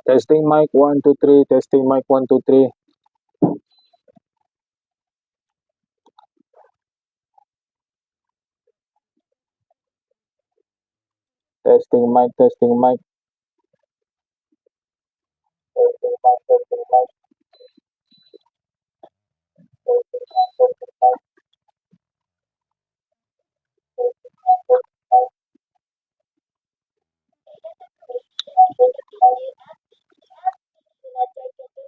Testing mic 1 2 3, testing mic 1 2 3. Testing mic, testing mic. Testing mic, testing mic. Testing mic, testing mic. Testing mic, testing mic.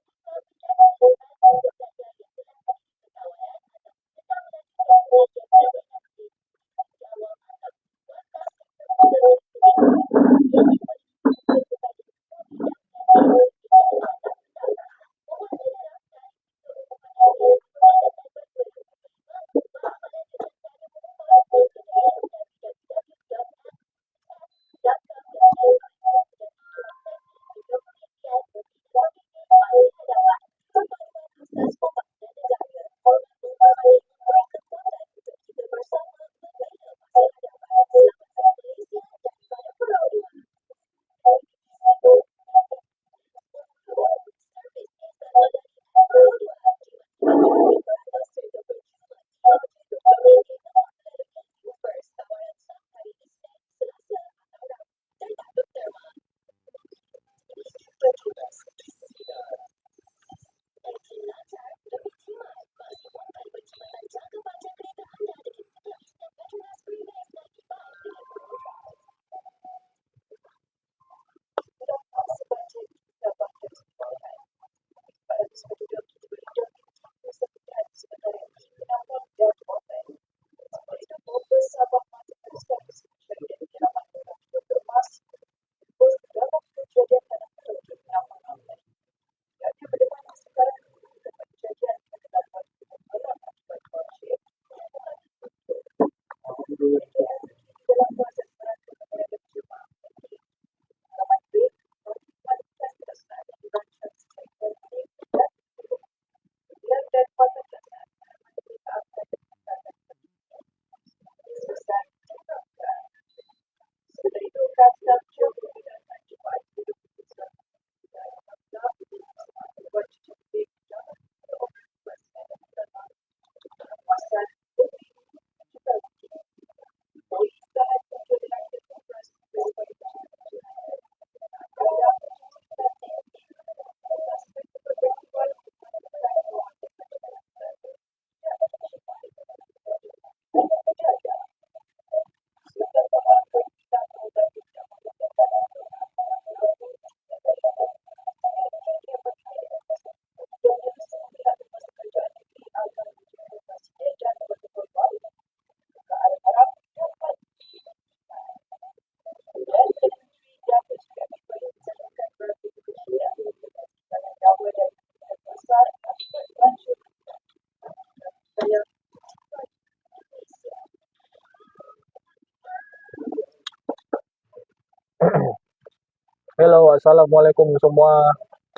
Hello, assalamualaikum semua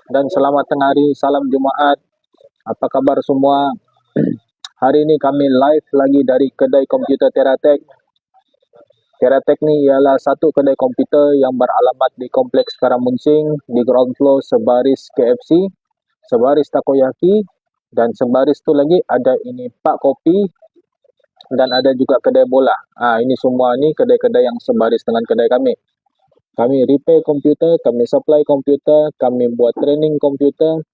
dan selamat tengah hari, salam Jumaat. Apa kabar semua? Hari ini kami live lagi dari kedai komputer Teratek. Teratek ni ialah satu kedai komputer yang beralamat di Kompleks Karamuncing di ground floor sebaris KFC, sebaris takoyaki dan sebaris tu lagi ada ini Pak Kopi dan ada juga kedai bola. Ini semua ni kedai-kedai yang sebaris dengan kedai kami. Kami repair komputer, kami supply komputer, kami buat training komputer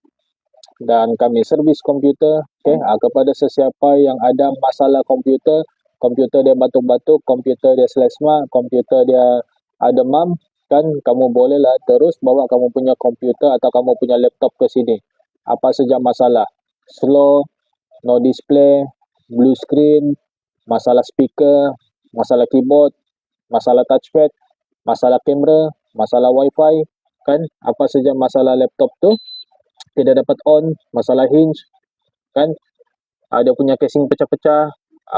dan kami servis komputer. Kepada sesiapa yang ada masalah komputer, komputer dia batuk-batuk, komputer dia selesma, komputer dia ada demam, kan kamu bolehlah terus bawa kamu punya komputer atau kamu punya laptop ke sini. Apa saja masalah, slow, no display, blue screen, masalah speaker, masalah keyboard, masalah touchpad, masalah kamera, masalah wifi, kan apa saja masalah laptop tu tidak dapat on, masalah hinge, kan ada punya casing pecah-pecah,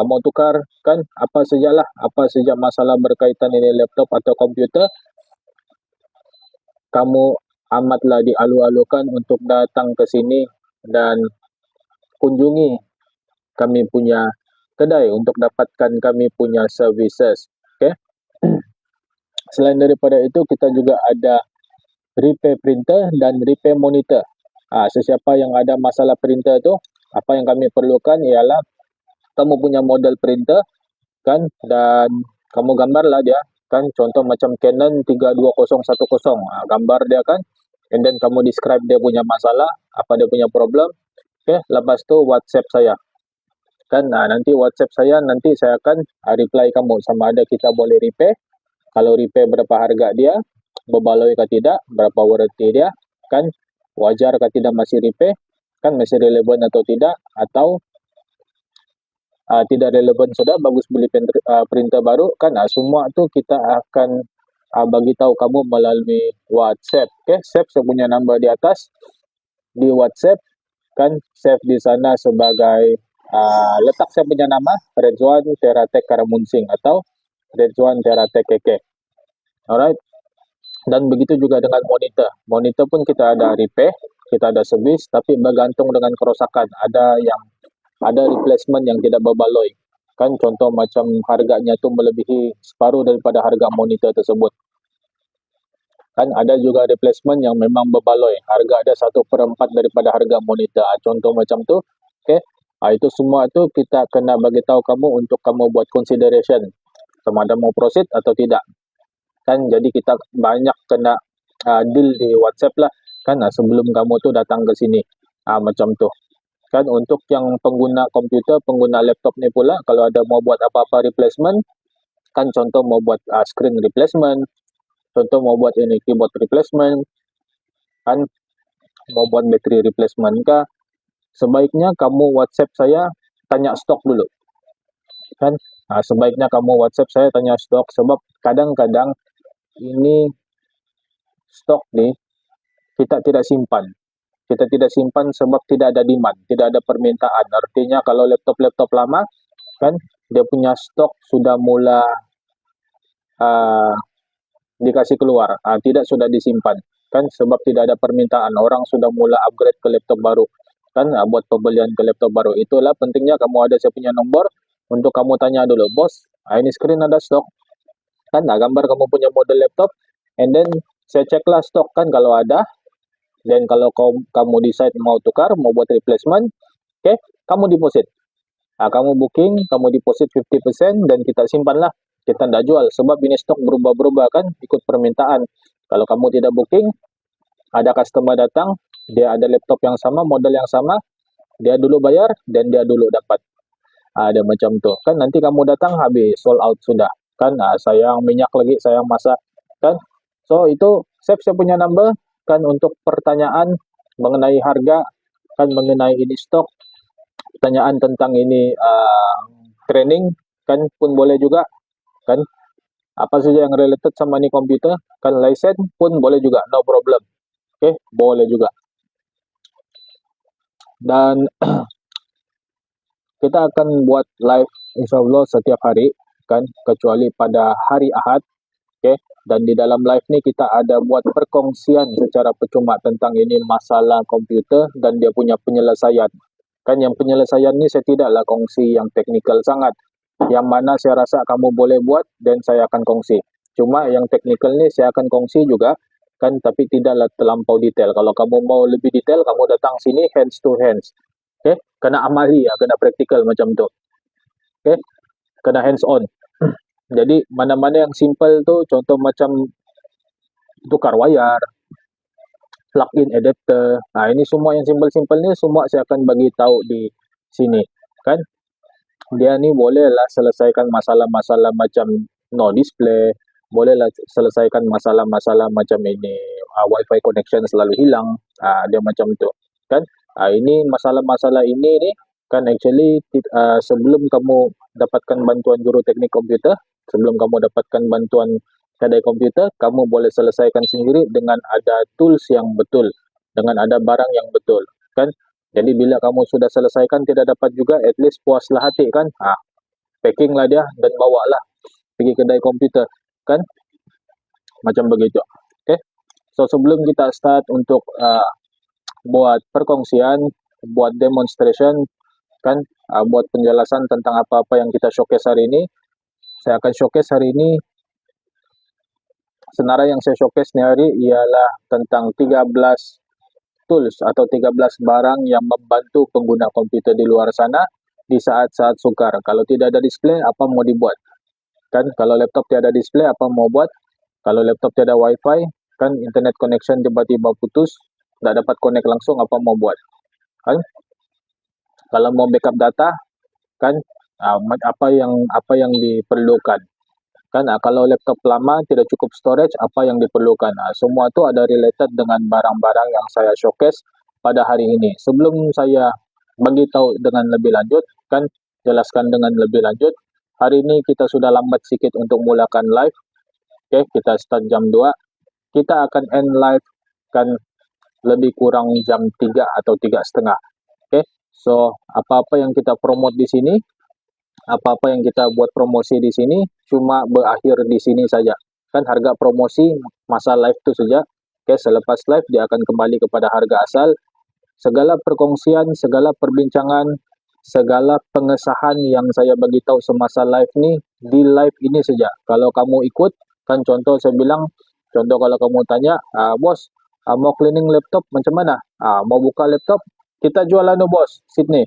mau tukar, kan apa saja masalah berkaitan ini laptop atau komputer, kamu amatlah dialu-alukan untuk datang ke sini dan kunjungi kami punya kedai untuk dapatkan kami punya services. Selain daripada itu, kita juga ada repair printer dan repair monitor. Sesiapa yang ada masalah printer tu, apa yang kami perlukan ialah kamu punya model printer kan, dan kamu gambarlah dia kan, contoh macam Canon 32010, gambar dia kan, and then kamu describe dia punya masalah, apa dia punya problem. Lepas tu WhatsApp saya kan, nanti WhatsApp saya, nanti saya akan reply kamu sama ada kita boleh repair. Kalau repair berapa harga dia, berbaloi ke tidak, berapa warranty dia kan, wajar ke tidak masih repair kan, masih relevan atau tidak, atau tidak relevan sudah, bagus beli printer baru kan. Semua tu kita akan bagi tahu kamu melalui WhatsApp. Save saya punya number di atas di WhatsApp kan, save di sana sebagai letak saya punya nama Redzwan Teratek Karamunsing atau Redzwan Teratek Keke. Alright. Dan begitu juga dengan monitor. Monitor pun kita ada repair, kita ada service, tapi bergantung dengan kerosakan. Ada replacement yang tidak berbaloi. Kan contoh macam harganya tu melebihi separuh daripada harga monitor tersebut. Kan ada juga replacement yang memang berbaloi. Harga ada 1/4 daripada harga monitor. Contoh macam tu. Itu semua tu kita kena bagi tahu kamu untuk kamu buat consideration. Sama ada mau proceed atau tidak. Kan jadi kita banyak kena deal di WhatsApp lah kan, sebelum kamu tu datang ke sini. Macam tu. Kan untuk yang pengguna komputer, pengguna laptop ni pula, kalau ada mau buat apa-apa replacement, kan contoh mau buat screen replacement, contoh mau buat ini keyboard replacement, kan mau buat battery replacement kah, sebaiknya kamu WhatsApp saya tanya stok dulu. Kan sebaiknya kamu WhatsApp saya tanya stok, sebab kadang-kadang ini stok ni kita tidak simpan. Kita tidak simpan sebab tidak ada demand, tidak ada permintaan. Artinya kalau laptop-laptop lama kan, dia punya stok sudah mula dikasih keluar, tidak sudah disimpan kan, sebab tidak ada permintaan, orang sudah mula upgrade ke laptop baru kan, buat pembelian ke laptop baru. Itulah pentingnya kamu ada saya punya nomor untuk kamu tanya dulu, bos, ini screen ada stok kan, gambar kamu punya model laptop, and then saya ceklah stok kan, kalau ada. Dan kalau kamu decide mau tukar, mau buat replacement, kamu deposit. Kamu booking, kamu deposit 50%, dan kita simpanlah. Kita tidak jual, sebab ini stok berubah-berubah kan, ikut permintaan. Kalau kamu tidak booking, ada customer datang, dia ada laptop yang sama, model yang sama, dia dulu bayar, dan dia dulu dapat. Ada macam tu. Kan nanti kamu datang, habis, sold out sudah. Kan, sayang minyak lagi, sayang masak. Kan, so itu save saya punya number, kan untuk pertanyaan mengenai harga, kan mengenai ini stok, pertanyaan tentang ini training kan pun boleh juga kan, apa saja yang related sama ini komputer kan, license pun boleh juga, no problem. Boleh juga. Dan kita akan buat live insyaallah setiap hari kan, kecuali pada hari Ahad. Dan di dalam live ni kita ada buat perkongsian secara percuma tentang ini masalah komputer dan dia punya penyelesaian. Kan yang penyelesaian ni saya tidaklah kongsi yang teknikal sangat. Yang mana saya rasa kamu boleh buat dan saya akan kongsi. Cuma yang teknikal ni saya akan kongsi juga kan, tapi tidaklah terlampau detail. Kalau kamu mau lebih detail, kamu datang sini hands to hands. Kena amali ya, kena praktikal macam tu. Kena hands on. Jadi mana-mana yang simple tu, contoh macam tukar wayar, plug-in adapter. Ini semua yang simple-simple ni semua saya akan bagi tahu di sini kan. Dia ni bolehlah selesaikan masalah-masalah macam no display, bolehlah selesaikan masalah-masalah macam ini wifi connection selalu hilang, dia macam tu kan. Ini masalah-masalah ini ni kan, actually sebelum kamu dapatkan bantuan juru teknik komputer, sebelum kamu dapatkan bantuan kedai komputer, kamu boleh selesaikan sendiri dengan ada tools yang betul, dengan ada barang yang betul kan. Jadi bila kamu sudah selesaikan tidak dapat juga, at least puaslah hati kan, packinglah dia dan bawalah pergi kedai komputer kan, macam begitu. So sebelum kita start untuk buat perkongsian, buat demonstration kan, buat penjelasan tentang apa-apa yang kita showcase hari ini. Saya akan showcase hari ini senarai yang saya showcase ni hari ialah tentang 13 tools atau 13 barang yang membantu pengguna komputer di luar sana di saat-saat sukar. Kalau tidak ada display, apa mau dibuat? Kan kalau laptop tiada display, apa mau buat? Kalau laptop tiada wifi, kan internet connection tiba-tiba putus, tak dapat connect langsung, apa mau buat? Kan kalau mau backup data, kan apa yang diperlukan? Kan kalau laptop lama tidak cukup storage, apa yang diperlukan? Semua itu ada related dengan barang-barang yang saya showcase pada hari ini. Sebelum saya bagi tahu dengan lebih lanjut, kan jelaskan dengan lebih lanjut, hari ini kita sudah lambat sedikit untuk mulakan live. Oke, kita start jam 2. Kita akan end live kan lebih kurang jam 3 atau 3:30. Oke, so apa-apa yang kita promote di sini, apa-apa yang kita buat promosi di sini cuma berakhir di sini saja. Kan harga promosi masa live itu saja. Oke, selepas live dia akan kembali kepada harga asal. Segala perkongsian, segala perbincangan, segala pengesahan yang saya bagi tahu semasa live ni di live ini saja. Kalau kamu ikut, kan contoh saya bilang, contoh kalau kamu tanya, bos, mau cleaning laptop macam mana? Mau buka laptop, kita jual bos, Sydney.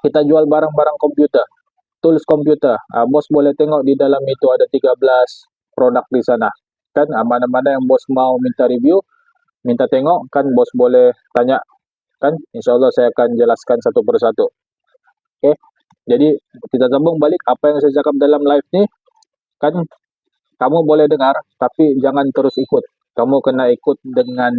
Kita jual barang-barang komputer, tools komputer. Bos boleh tengok di dalam itu ada 13 produk di sana. Kan mana-mana yang bos mau minta review, minta tengok, kan bos boleh tanya. Kan insyaallah saya akan jelaskan satu persatu. Oke, jadi kita sambung balik apa yang saya cakap dalam live ni. Kan kamu boleh dengar tapi jangan terus ikut, kamu kena ikut dengan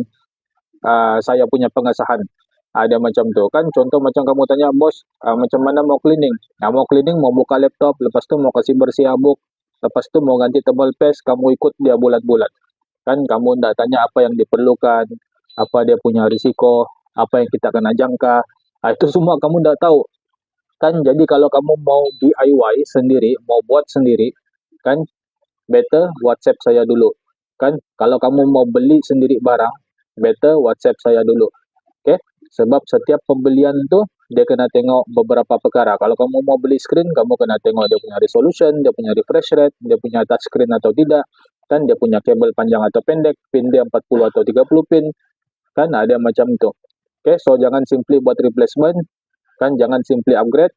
saya punya pengesahan. Ada macam tu kan, contoh macam kamu tanya, bos macam mana mau cleaning, mau cleaning, mau buka laptop, lepas tu mau kasih bersih habuk, lepas tu mau ganti tebal paste, kamu ikut dia bulat-bulat. Kan kamu tidak tanya apa yang diperlukan, apa dia punya risiko, apa yang kita kena jangka. Itu semua kamu tidak tahu. Kan jadi kalau kamu mau DIY sendiri, mau buat sendiri, kan better WhatsApp saya dulu. Kan kalau kamu mau beli sendiri barang, better WhatsApp saya dulu. Oke, sebab setiap pembelian tu dia kena tengok beberapa perkara. Kalau kamu mau beli screen, kamu kena tengok dia punya resolution, dia punya refresh rate, dia punya touch screen atau tidak, kan dia punya kabel panjang atau pendek, pin dia 40 atau 30 pin, kan ada macam itu. Oke, so jangan simply buat replacement, kan jangan simply upgrade.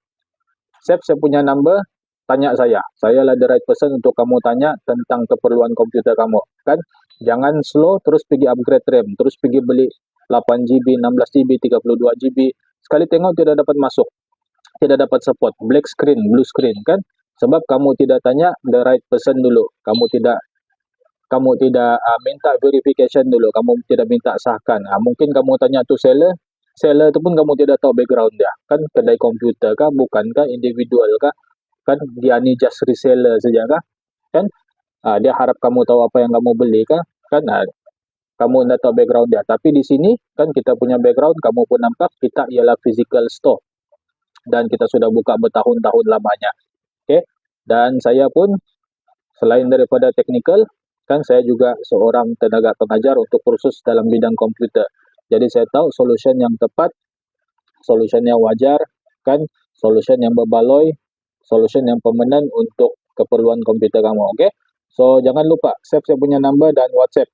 Save saya punya number, tanya saya. Saya lah the right person untuk kamu tanya tentang keperluan komputer kamu. Kan jangan slow terus pergi upgrade RAM, terus pergi beli 8GB, 16GB, 32GB. Sekali tengok tidak dapat masuk, tidak dapat support, black screen, blue screen, kan? Sebab kamu tidak tanya the right person dulu. Kamu tidak minta verification dulu, kamu tidak minta sahkan. Mungkin kamu tanya tu seller itu pun kamu tidak tahu background dia. Kan kedai komputer kah, bukan kah, individual kah? Kan dia ni just reseller saja kah? Kan dia harap kamu tahu apa yang kamu beli kah? Kan kamu tidak tahu background dia. Tapi di sini kan kita punya background, kamu pun nampak kita ialah physical store. Dan kita sudah buka bertahun-tahun lamanya. Okay? Dan saya pun selain daripada technical, kan saya juga seorang tenaga pengajar untuk kursus dalam bidang komputer. Jadi saya tahu solution yang tepat, solution yang wajar, kan solution yang berbaloi, solution yang permanent untuk keperluan komputer kamu. Okay? So jangan lupa save saya punya number dan WhatsApp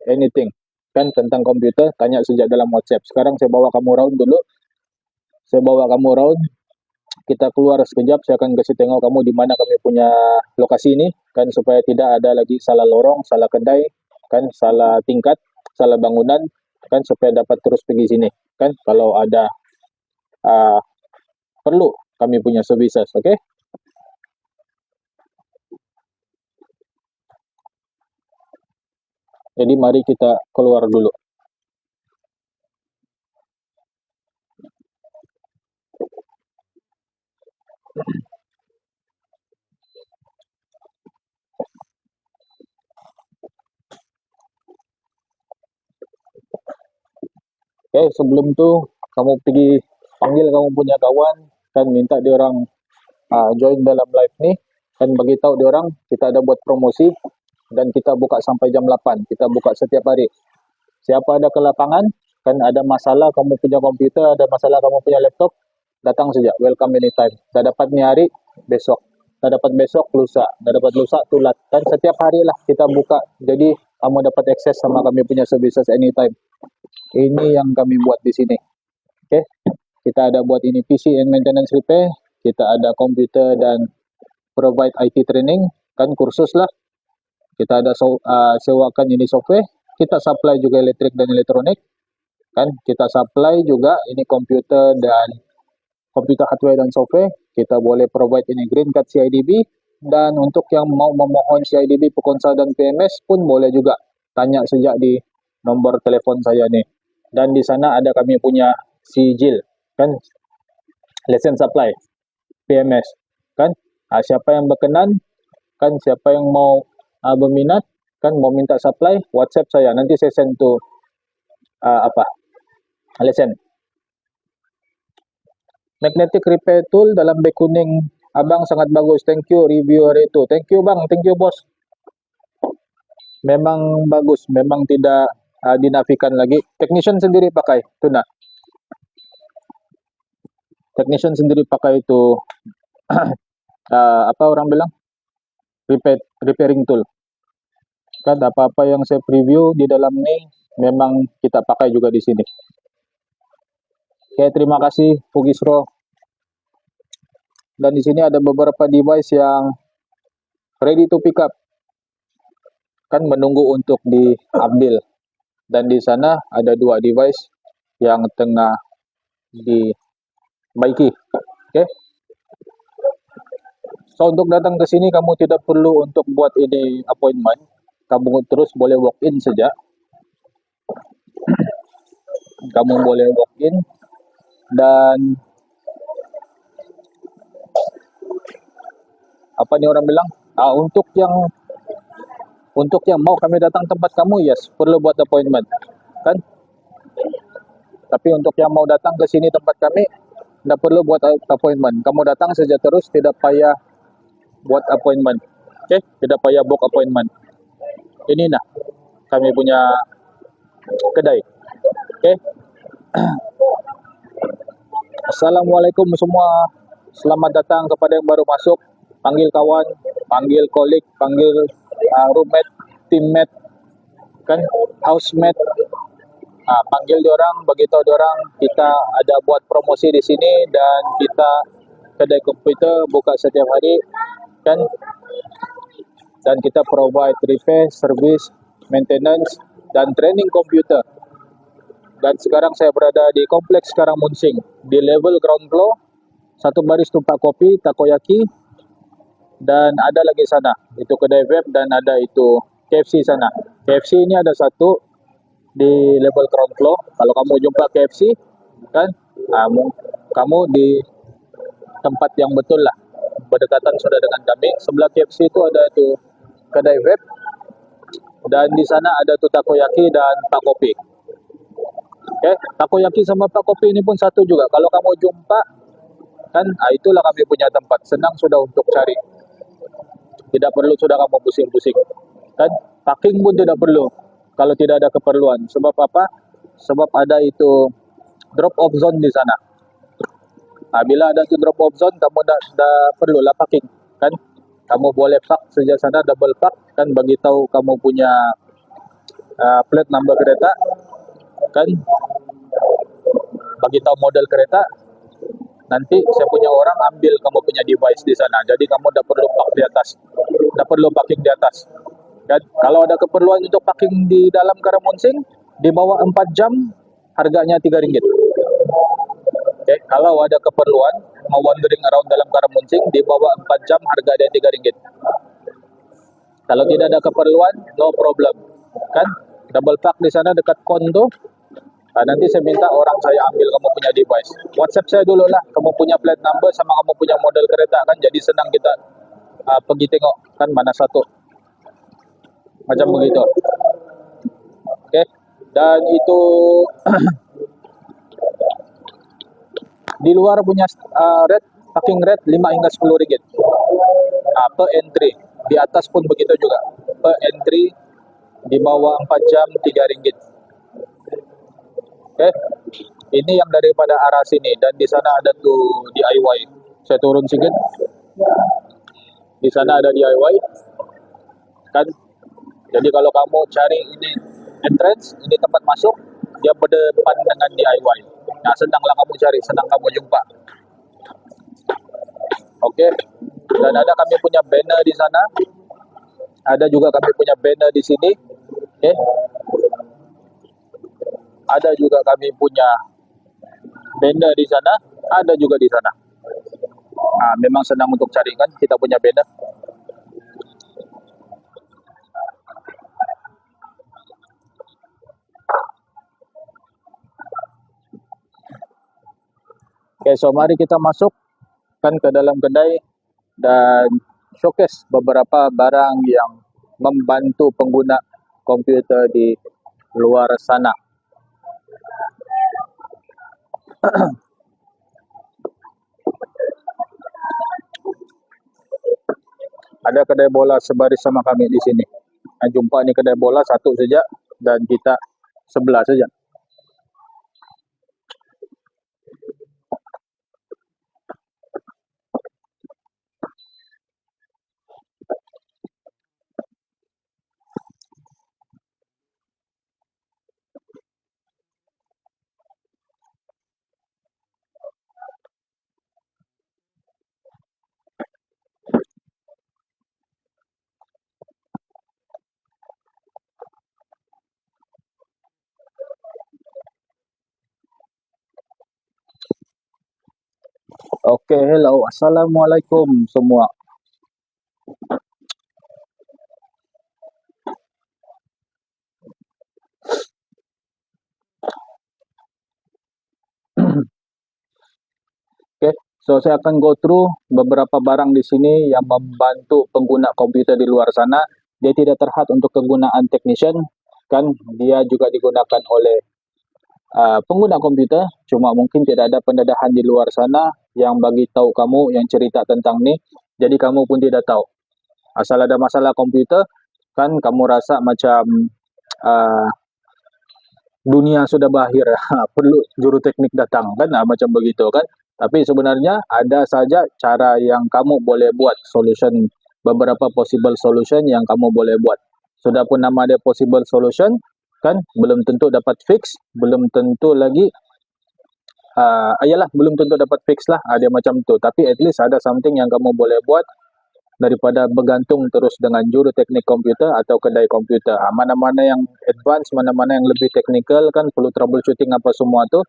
anything kan tentang komputer, tanya sejak dalam WhatsApp. Sekarang saya bawa kamu round dulu. Saya bawa kamu round. Kita keluar sekejap, saya akan kasih tengok kamu di mana kami punya lokasi ini, kan supaya tidak ada lagi salah lorong, salah kedai, kan salah tingkat, salah bangunan, kan supaya dapat terus pergi sini, kan kalau ada perlu kami punya services, okay? Jadi mari kita keluar dulu. Okay, sebelum tu kamu pergi panggil kamu punya kawan, kan minta dia orang join dalam live ni, kan bagi tahu dia orang kita ada buat promosi dan kita buka sampai jam 8. Kita buka setiap hari. Siapa ada ke lapangan, kan ada masalah kamu punya komputer, ada masalah kamu punya laptop, datang saja, welcome anytime. Tak dapat ni hari, besok. nggak dapat besok lusa, nggak dapat lusa tulat. Kan setiap hari lah kita buka, jadi kamu dapat akses sama kami punya services anytime. Ini yang kami buat di sini. Oke, kita ada buat ini PC and maintenance repair, kita ada komputer dan provide IT training, kan kursus lah. Kita ada sewakan ini software, kita supply juga elektrik dan elektronik, kan kita supply juga ini komputer dan komputer hardware dan software. Kita boleh provide ini green card CIDB, dan untuk yang mau memohon CIDB Pekonsa dan PMS pun boleh juga tanya sejak di nomor telepon saya nih. Dan di sana ada kami punya sijil, kan license supply PMS, kan siapa yang berkenan, kan siapa yang mau berminat, kan mau minta supply, WhatsApp saya, nanti saya send to license. Magnetic repair tool dalam beg kuning, abang sangat bagus, thank you reviewer itu. Thank you bang, thank you bos. Memang bagus, memang tidak dinafikan lagi. Technician sendiri pakai, itu nah. Technician sendiri pakai itu apa orang bilang? Repairing tool. Kan apa-apa yang saya preview di dalam ini memang kita pakai juga di sini. Oke, terima kasih Fugisro. Dan di sini ada beberapa device yang ready to pick up, kan menunggu untuk diambil. Dan di sana ada 2 device yang tengah dibaiki. Oke. So untuk datang ke sini kamu tidak perlu untuk buat ini appointment, kamu terus boleh walk in saja. Kamu boleh walk in, dan apa nih orang bilang, untuk yang mau kami datang tempat kamu, yes, perlu buat appointment, kan? Tapi untuk yang mau datang ke sini tempat kami, tidak perlu buat appointment. Kamu datang saja terus, tidak payah buat appointment. Oke, tidak payah book appointment. Ini nah, kami punya kedai. Oke. Assalamualaikum semua. Selamat datang kepada yang baru masuk. Panggil kawan, panggil kolik, panggil roommate, teammate, kan housemate. Panggil diorang, beritahu diorang kita ada buat promosi di sini, dan kita kedai komputer buka setiap hari, kan? Dan kita provide repair, service, maintenance, dan training komputer. Dan sekarang saya berada di Kompleks Karamunsing, di level ground floor, satu baris tumpah kopi, takoyaki, dan ada lagi sana, itu kedai vape, dan ada itu KFC sana. KFC ini ada satu di level ground floor. Kalau kamu jumpa KFC, kan, kamu di tempat yang betul lah, berdekatan sudah dengan kami. Sebelah KFC itu ada itu kedai vape, dan di sana ada tuh takoyaki dan pak kopi. Oke, takoyaki sama pak kopi ini pun satu juga. Kalau kamu jumpa, kan, itulah kami punya tempat. Senang sudah untuk cari. Tidak perlu sudah kamu pusing-pusing. Kan, parking pun tidak perlu kalau tidak ada keperluan. Sebab apa? Sebab ada itu drop off zone di sana. Bila ada itu drop off zone, kamu dah perlulah parking, kan? Kamu boleh park sejak sana, double park, kan, bagi tahu kamu punya plate number kereta, kan, bagi tahu model kereta. Nanti saya punya orang ambil kamu punya device di sana. Jadi kamu tidak perlu park di atas, tidak perlu parking di atas. Dan kalau ada keperluan untuk parking di dalam Karamunsing, di bawah 4 jam harganya Rp3. Okay. Kalau ada keperluan mau wandering around dalam Karamunsing, di bawah 4 jam harga dia Rp3. Kalau tidak ada keperluan, no problem, kan? Double park di sana dekat konto. Nanti saya minta orang saya ambil kamu punya device. WhatsApp saya dulu lah, kamu punya plate number sama kamu punya model kereta, kan? Jadi senang kita pergi tengok, kan, mana satu. Macam begitu. Oke. Dan itu di luar punya rate, parking rate 5 hingga Rp10 per entry. Di atas pun begitu juga, per entry. Di bawah 4 jam Rp3. Oke. Ini yang daripada arah sini, dan di sana ada tuh DIY. Saya turun sedikit. Di sana ada DIY, kan? Jadi kalau kamu cari ini entrance, ini tempat masuk, dia berdepan dengan DIY. Nah, senanglah kamu cari, senang kamu jumpa. Oke. Dan ada kami punya banner di sana. Ada juga kami punya banner di sini. Oke. Ada juga kami punya banner di sana, ada juga di sana. Nah, memang senang untuk cari kan kita punya banner. Oke, so mari kita masuk kan ke dalam kedai dan showcase beberapa barang yang membantu pengguna komputer di luar sana. Ada kedai bola sebaris sama kami di sini. Nah, jumpa nih kedai bola satu saja dan kita sebelah saja. Oke, hello, assalamualaikum semua. Oke, so saya akan go through beberapa barang di sini yang membantu pengguna komputer di luar sana. Dia tidak terhad untuk kegunaan technician, kan? Dia juga digunakan oleh pengguna komputer. Cuma mungkin tidak ada pendedahan di luar sana yang bagi tahu kamu yang cerita tentang ini. Jadi kamu pun tidak tahu. Asal ada masalah komputer, kan kamu rasa macam uh, dunia sudah berakhir, perlu juru teknik datang kan, macam begitu kan. Tapi sebenarnya ada saja cara yang kamu boleh buat solution, beberapa possible solution yang kamu boleh buat. Sudah pun nama dia possible solution, kan belum tentu dapat fix, belum tentu lagi ayalah belum tentu dapat fix lah, ada macam tu. Tapi at least ada something yang kamu boleh buat daripada bergantung terus dengan juru teknik komputer atau kedai komputer. Mana-mana yang advance, mana-mana yang lebih teknikal kan perlu troubleshooting apa semua tu,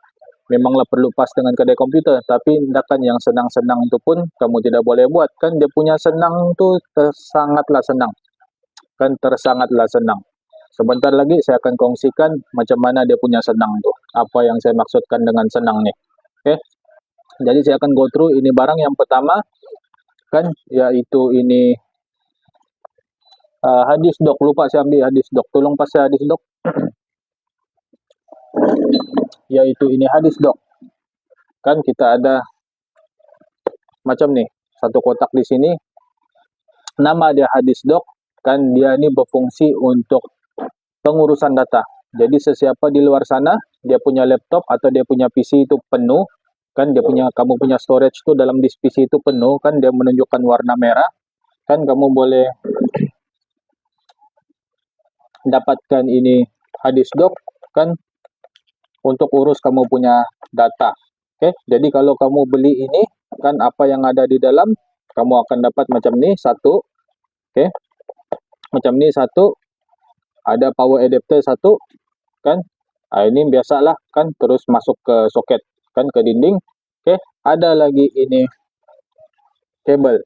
memanglah perlu pas dengan kedai komputer. Tapi tindakan yang senang-senang itu pun kamu tidak boleh buat kan. Dia punya senang tu sangatlah senang, kan tersangatlah senang. Sebentar lagi saya akan kongsikan macam mana dia punya senang tu, apa yang saya maksudkan dengan senang ni. Okay. Jadi saya akan go through ini barang yang pertama kan, yaitu ini hadis dock. Lupa saya ambil hadis dock, tolong pas saya hadis dock. Yaitu ini hadis dock kan, kita ada macam nih satu kotak di sini, nama dia hadis dock kan. Dia ini berfungsi untuk pengurusan data. Jadi sesiapa di luar sana dia punya laptop atau dia punya PC itu penuh kan, dia punya, kamu punya storage tu dalam disk PC itu penuh kan, dia menunjukkan warna merah kan, kamu boleh dapatkan ini hadis dock kan untuk urus kamu punya data. Oke, jadi kalau kamu beli ini kan, apa yang ada di dalam kamu akan dapat macam ni satu. Oke, macam ni satu, ada power adapter satu kan. Ini biasalah kan, terus masuk ke soket kan, ke dinding. Oke, ada lagi ini kabel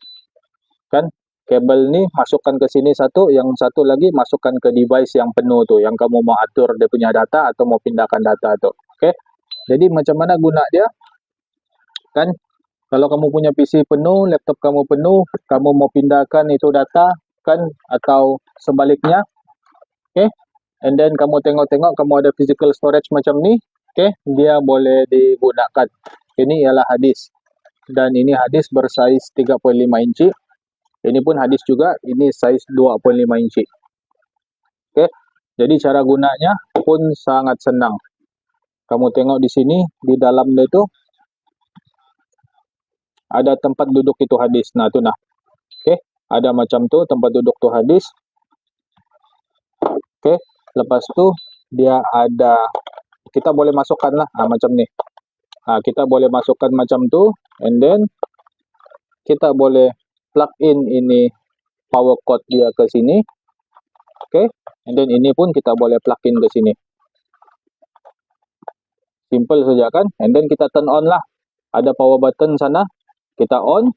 kan, kabel ni masukkan ke sini satu, yang satu lagi masukkan ke device yang penuh tu, yang kamu mau atur dia punya data atau mau pindahkan data tu. Oke, jadi macam mana guna dia kan, kalau kamu punya PC penuh, laptop kamu penuh, kamu mau pindahkan itu data kan, atau sebaliknya. Oke, and then kamu tengok-tengok kamu ada physical storage macam ni. Oke, dia boleh digunakan. Ini ialah hadis, dan ini hadis bersaiz 3.5 inci. Ini pun hadis juga, ini saiz 2.5 inci. Oke, jadi cara gunanya pun sangat senang. Kamu tengok di sini, di dalam itu ada tempat duduk itu hadis. Nah, tu nah. Oke, ada macam tu, tempat duduk tu hadis. Oke, lepas tu dia ada, kita boleh masukkan lah macam ni. Kita boleh masukkan macam tu, and then kita boleh plug in ini power cord dia ke sini. Oke, and then ini pun kita boleh plug in ke sini. Simple saja kan, and then kita turn on lah. Ada power button sana, kita on.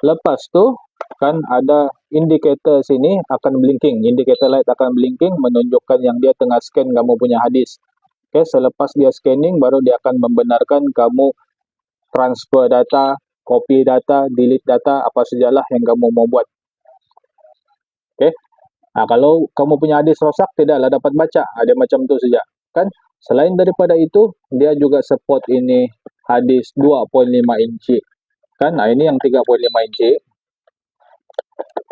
Lepas tu kan ada indikator sini akan blinking, indikator light akan blinking menunjukkan yang dia tengah scan kamu punya hadis. Oke, selepas dia scanning baru dia akan membenarkan kamu transfer data, copy data, delete data, apa sajalah yang kamu mau buat. Oke. Kalau kamu punya hadis rosak tidaklah dapat baca, ada macam tu saja kan. Selain daripada itu, dia juga support ini hadis 2.5 inci. Kan, ini yang 3.5 inci.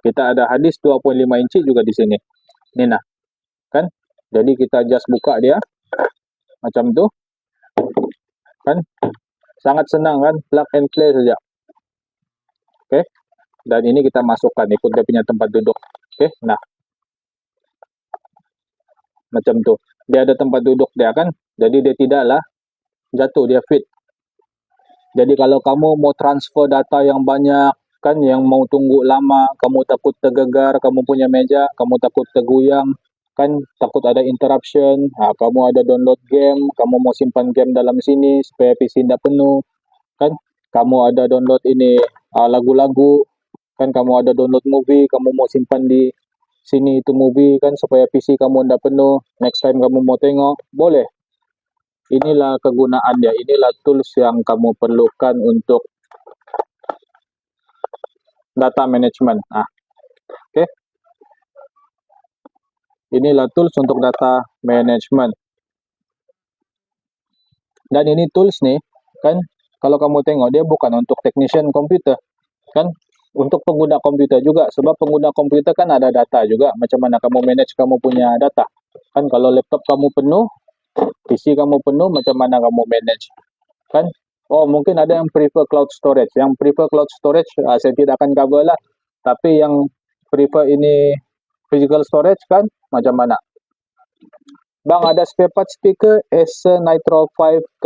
Kita ada hadis 2.5 inci juga di sini. Ini nah. Kan? Jadi kita just buka dia. Macam tu. Kan? Sangat senang kan? Plug and play saja. Oke. Dan ini kita masukkan ikut dia punya tempat duduk. Oke. Nah. Macam tu. Dia ada tempat duduk dia kan. Jadi dia tidaklah jatuh, dia fit. Jadi kalau kamu mau transfer data yang banyak kan, yang mau tunggu lama, kamu takut tergegar, kamu punya meja, kamu takut tergoyang, kan takut ada interruption, kamu ada download game, kamu mau simpan game dalam sini supaya PC tidak penuh, kan kamu ada download ini lagu-lagu, kan kamu ada download movie, kamu mau simpan di sini itu movie kan supaya PC kamu tidak penuh, next time kamu mau tengok, boleh. Inilah kegunaan dia, inilah tools yang kamu perlukan untuk data management. Oke. Inilah tools untuk data management. Dan ini tools nih, kan kalau kamu tengok dia bukan untuk technician komputer, kan untuk pengguna komputer juga, sebab pengguna komputer kan ada data juga, macam mana kamu manage kamu punya data. Kan kalau laptop kamu penuh, PC kamu penuh, macam mana kamu manage, kan? Oh, mungkin ada yang prefer cloud storage. Yang prefer cloud storage, saya tidak akan cover lah. Tapi yang prefer ini physical storage kan, macam mana? Bang, ada spare part speaker Acer Nitro 5K.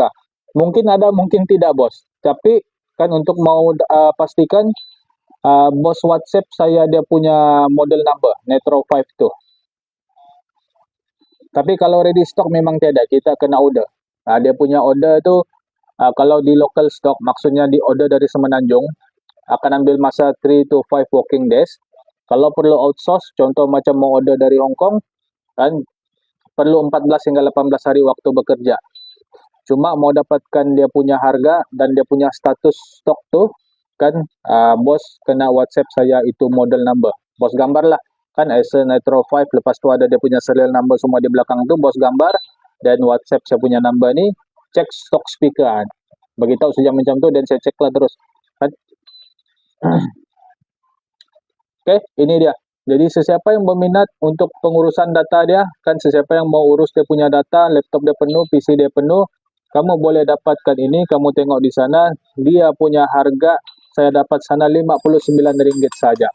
Mungkin ada, mungkin tidak, bos. Tapi kan untuk mau pastikan, bos WhatsApp saya dia punya model number, Nitro 5 tuh. Tapi kalau ready stock memang tiada, kita kena order. Dia punya order tu kalau di local stock, maksudnya di order dari Semenanjung, akan ambil masa 3 to 5 working days. Kalau perlu outsource, contoh macam mau order dari Hong Kong, kan perlu 14 hingga 18 hari waktu bekerja. Cuma mau dapatkan dia punya harga dan dia punya status stok tuh, kan bos kena WhatsApp saya itu model number. Bos gambar lah. Kan Acer Nitro 5, lepas tu ada dia punya serial number semua di belakang tu, bos gambar, dan WhatsApp saya punya number ni, cek stok speaker. Beritahu saja macam tu dan saya cek lah terus. Kan? Oke, ini dia. Jadi sesiapa yang berminat untuk pengurusan data dia, kan sesiapa yang mau urus dia punya data, laptop dia penuh, PC dia penuh, kamu boleh dapatkan ini, kamu tengok di sana, dia punya harga, saya dapat sana Rp59 saja.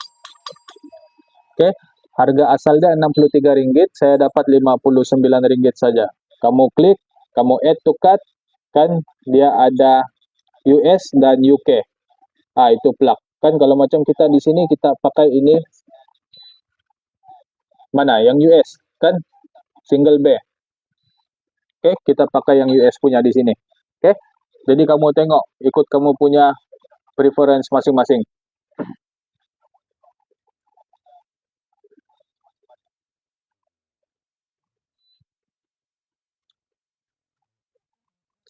Oke, harga asal dia Rp63, saya dapat Rp59 saja. Kamu klik, kamu add to cart, kan dia ada US dan UK. Itu plug. Kan kalau macam kita di sini kita pakai ini mana? Yang US, kan single bay. Oke, kita pakai yang US punya di sini. Oke. Jadi kamu tengok, ikut kamu punya preference masing-masing.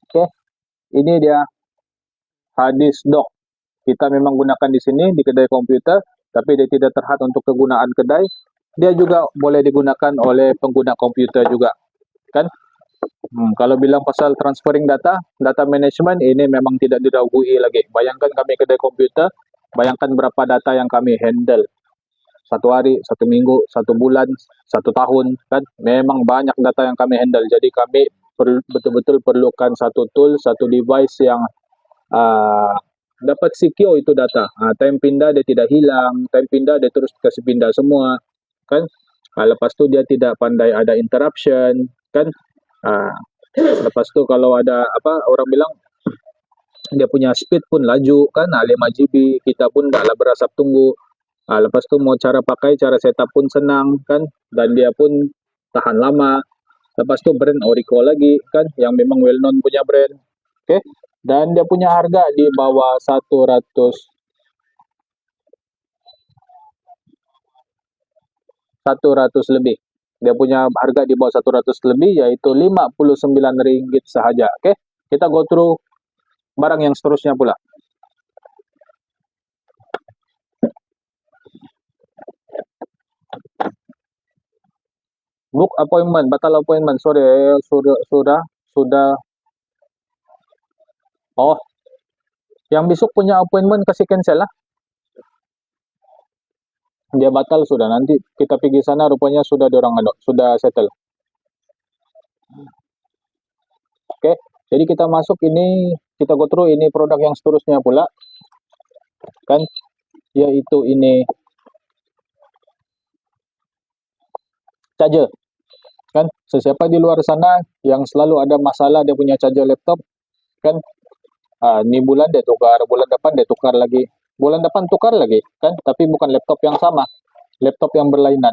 Oke, ini dia hadis dock. Kita memang gunakan di sini di kedai komputer, tapi dia tidak terhad untuk kegunaan kedai. Dia juga boleh digunakan oleh pengguna komputer juga, kan? Kalau bilang pasal transferring data, data management ini memang tidak diragui lagi. Bayangkan kami kedai komputer, bayangkan berapa data yang kami handle. 1 hari, 1 minggu, 1 bulan, 1 tahun, kan? Memang banyak data yang kami handle. Jadi kami betul-betul perlukan satu tool, satu device yang dapat secure itu data. Time pindah dia tidak hilang, time pindah dia terus kasih pindah semua, kan? Lepas tu dia tidak pandai ada interruption, kan? Lepas tu kalau ada apa orang bilang dia punya speed pun laju, kan? 5 GB, kita pun taklah berasap tunggu. Lepas tu mau cara pakai, cara setup pun senang, kan? Dan dia pun tahan lama. Lepas tu brand Orico lagi, kan? Yang memang well known punya brand. Oke. Dan dia punya harga di bawah 100 lebih. Dia punya harga di bawah 100 lebih, yaitu Rp59 sahaja. Oke. Kita go through barang yang seterusnya pula. Book appointment, batal appointment. Sorry, sudah. Oh, yang besok punya appointment kasih cancel lah. Dia batal sudah. Nanti kita pergi sana, rupanya sudah diorang sudah settle. Oke, jadi kita masuk ini, kita go through ini produk yang seterusnya pula, kan? Yaitu ini charger, kan? Sesiapa di luar sana yang selalu ada masalah dia punya charger laptop, kan? Ini bulan dia tukar, bulan depan dia tukar lagi, bulan depan tukar lagi, kan? Tapi bukan laptop yang sama, laptop yang berlainan,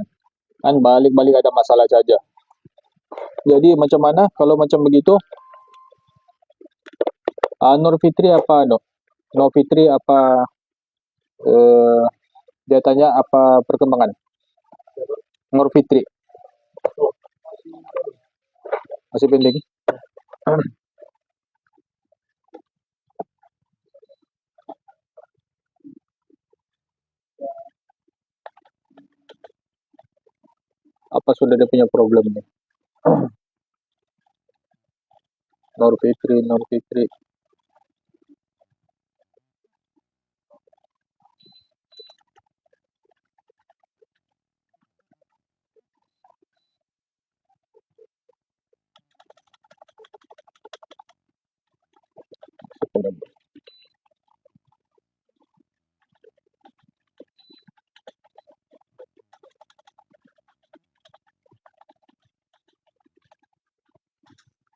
kan? Balik-balik ada masalah charger. Jadi macam mana kalau macam begitu? Nur Fitri apa no? Nur Fitri apa? Dia tanya apa perkembangan? Nur Fitri masih pending. Apa sudah dia punya problem nih? Nur Fitri.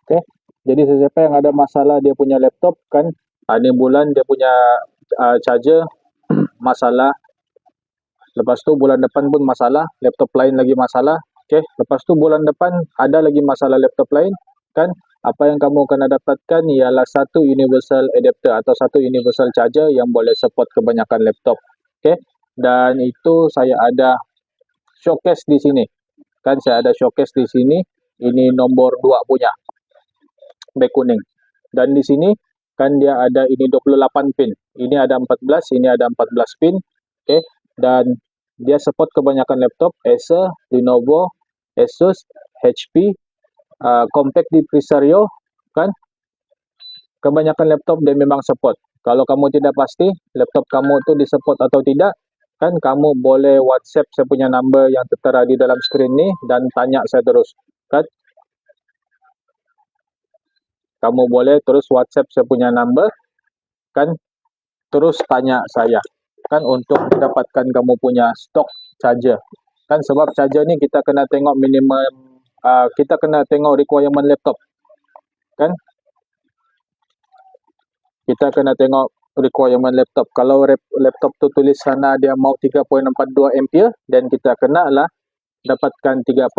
Oke, jadi siapa yang ada masalah dia punya laptop, kan? Ini bulan dia punya charger masalah. Lepas tu bulan depan pun masalah, laptop lain lagi masalah. Oke, lepas tu bulan depan ada lagi masalah laptop lain, kan? Apa yang kamu kena dapatkan ialah satu universal adapter atau satu universal charger yang boleh support kebanyakan laptop. Oke, dan itu saya ada showcase di sini, kan? Saya ada showcase di sini. Ini nomor 2 punya back kuning. Dan di sini kan dia ada ini 28 pin. Ini ada 14, ini ada 14 pin. Oke. Dan dia support kebanyakan laptop Acer, Lenovo, Asus, HP, Compaq di Presario, kan? Kebanyakan laptop dia memang support. Kalau kamu tidak pasti laptop kamu itu disupport atau tidak, kan kamu boleh WhatsApp saya punya number yang tertera di dalam screen ini dan tanya saya terus, kan? Kamu boleh terus WhatsApp saya punya number, kan? Terus tanya saya, kan, untuk dapatkan kamu punya stok charger, kan? Sebab charger ni kita kena tengok minimum, kita kena tengok requirement laptop, kan? Kita kena tengok requirement laptop. Kalau laptop tu tulis sana dia mau 3.42 ampere, dan kita kena lah dapatkan 3.42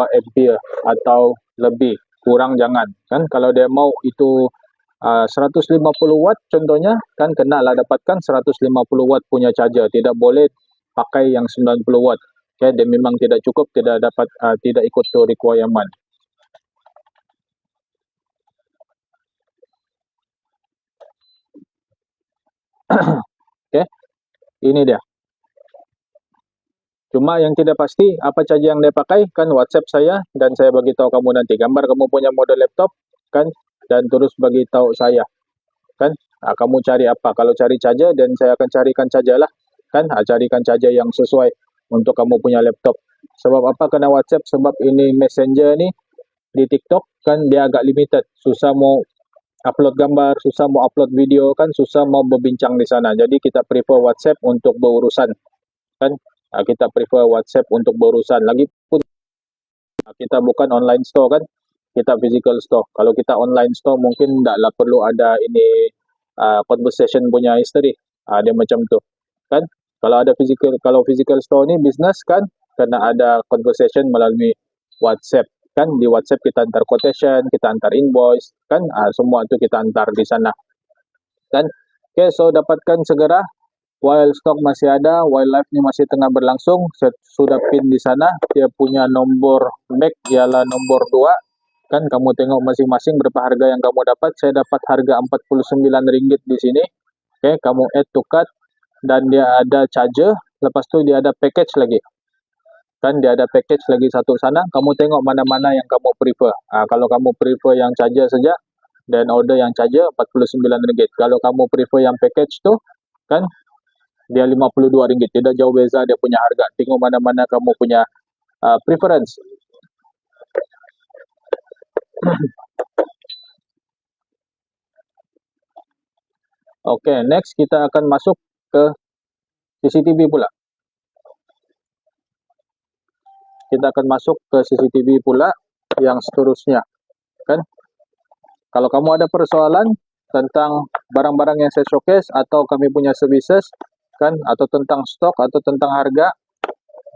ampere atau lebih, kurang jangan, kan? Kalau dia mau itu 150 watt contohnya, kan kena lah dapatkan 150 watt punya charger, tidak boleh pakai yang 90 watt. Okay, dia memang tidak cukup, tidak dapat, tidak ikut to requirement. Okay, ini dia. Cuma yang tidak pasti apa charger yang dia pakai, kan WhatsApp saya dan saya bagi tahu kamu nanti gambar kamu punya model laptop, kan, dan terus bagi tahu saya, kan? Kamu cari apa? Kalau cari charger, dan saya akan carikan charger lah, kan? Carikan charger yang sesuai untuk kamu punya laptop. Sebab apa kena WhatsApp? Sebab ini Messenger ni di TikTok, kan dia agak limited, susah mau upload gambar, susah mau upload video, kan susah mau berbincang di sana. Jadi kita prefer WhatsApp untuk berurusan, kan? Kita prefer WhatsApp untuk berurusan. Lagipun kita bukan online store, kan? Kita physical store. Kalau kita online store mungkin tidaklah perlu ada ini conversation punya history. Dia macam tu, kan? Kalau physical store ni business, kan, kena ada conversation melalui WhatsApp, kan? Di WhatsApp kita antar quotation, kita antar invoice, kan? Semua tu kita antar di sana, kan? Okay, so dapatkan segera while stock masih ada, while live ni masih tengah berlangsung. Sudah pin di sana, dia punya nombor MAC ialah nombor 2, kan? Kamu tengok masing-masing berapa harga yang kamu dapat. Saya dapat harga RM49 di sini. Okay, kamu add to cart, dan dia ada charger, lepas tu dia ada package lagi, kan? Dia ada package lagi satu sana. Kamu tengok mana-mana yang kamu prefer. Kalau kamu prefer yang charger saja, dan order yang charger RM49. Kalau kamu prefer yang package tu, kan, dia RM52. Tidak jauh beza dia punya harga. Tengok mana-mana kamu punya preference. Okay, next kita akan masuk ke CCTV pula. Kita akan masuk ke CCTV pula yang seterusnya, kan? Kalau kamu ada persoalan tentang barang-barang yang saya showcase atau kami punya services, kan, atau tentang stok atau tentang harga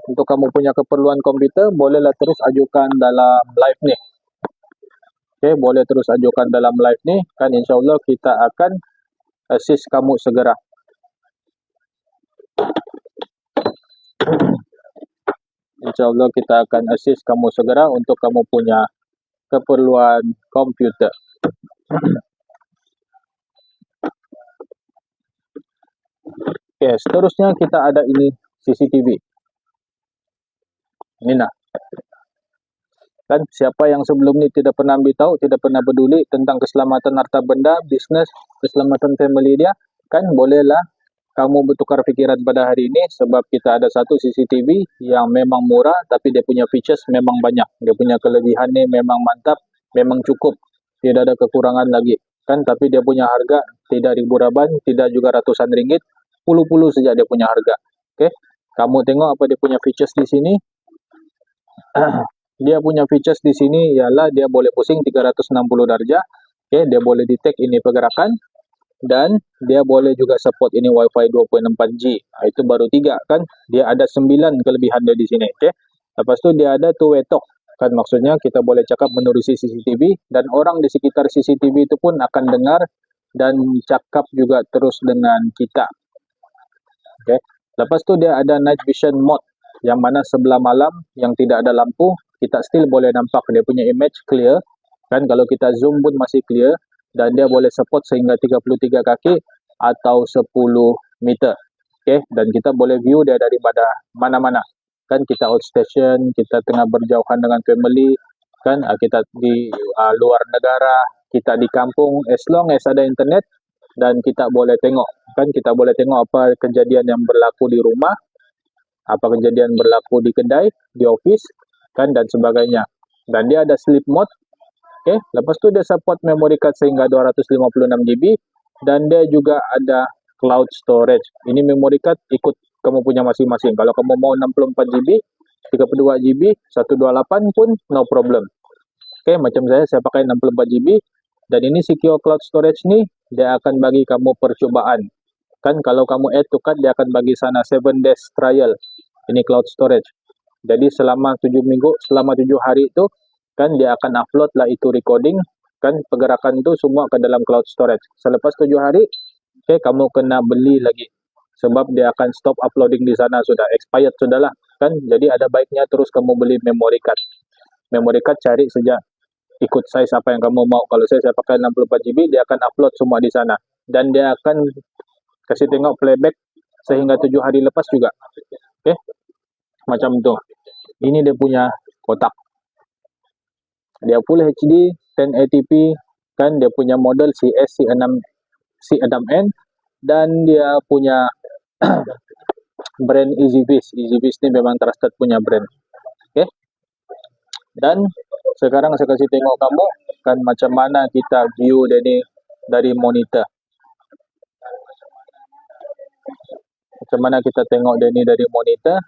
untuk kamu punya keperluan komputer, bolehlah terus ajukan dalam live ni. Okay, boleh terus ajukan dalam live ni, kan? InsyaAllah kita akan assist kamu segera. InsyaAllah kita akan assist kamu segera untuk kamu punya keperluan komputer. Okay, seterusnya kita ada ini CCTV. Ini nah, kan? Siapa yang sebelum ni tidak pernah ambil tahu, tidak pernah peduli tentang keselamatan harta benda, bisnes, keselamatan family dia, kan? Bolehlah kamu bertukar fikiran pada hari ini, sebab kita ada satu CCTV yang memang murah tapi dia punya features memang banyak. Dia punya kelebihan ni memang mantap, memang cukup. Tidak ada kekurangan lagi, kan? Tapi dia punya harga tidak ribu-raban, tidak juga ratusan ringgit, puluh-puluh saja dia punya harga. Okay? Kamu tengok apa dia punya features di sini. Dia punya features di sini ialah dia boleh pusing 360 darjah. Okay? Dia boleh detect ini pergerakan. Dan dia boleh juga support ini Wi-Fi 2.4G. Itu baru 3, kan? Dia ada 9 kelebihan dia di sini. Okay? Lepas tu dia ada two-way talk, kan? Maksudnya kita boleh cakap menerusi CCTV dan orang di sekitar CCTV itu pun akan dengar dan cakap juga terus dengan kita. Okay? Lepas tu dia ada night vision mode, yang mana sebelah malam yang tidak ada lampu, kita still boleh nampak dia punya image clear, kan? Kalau kita zoom pun masih clear. Dan dia boleh support sehingga 33 kaki atau 10 meter. Okay? Dan kita boleh view dia daripada mana-mana. Kan? Kita outstation, kita tengah berjauhan dengan family, kan? Kita di luar negara, kita di kampung, as long as ada internet, dan kita boleh tengok. Kan? Kita boleh tengok apa kejadian yang berlaku di rumah, apa kejadian berlaku di kedai, di office, kan? Dan sebagainya. Dan dia ada sleep mode. Okay. Lepas tu dia support memory card sehingga 256GB dan dia juga ada cloud storage. Ini memory card ikut kamu punya masing-masing. Kalau kamu mau 64GB, 32GB, 128 pun no problem. Okay, macam saya pakai 64GB dan ini secure cloud storage ni dia akan bagi kamu percubaan. Kan kalau kamu add to cart dia akan bagi sana 7 days trial. Ini cloud storage. Jadi selama 7 minggu, selama 7 hari itu, kan dia akan upload lah itu recording, kan pergerakan itu semua ke dalam cloud storage. Selepas 7 hari, okay, kamu kena beli lagi. Sebab dia akan stop uploading di sana, sudah expired sudahlah, kan? Jadi ada baiknya terus kamu beli memory card. Memory card cari saja ikut size apa yang kamu mau. Kalau saya pakai 64GB, dia akan upload semua di sana. Dan dia akan kasih tengok playback sehingga 7 hari lepas juga. Okay? Macam tu. Ini dia punya kotak. Dia full HD, 1080p, kan? Dia punya model CS C6N dan dia punya brand EasyViz. EasyViz ni memang trusted punya brand. Okay? Dan sekarang saya kasih tengok kamu kan macam mana kita view dia ni dari monitor. Macam mana kita tengok dia ni dari monitor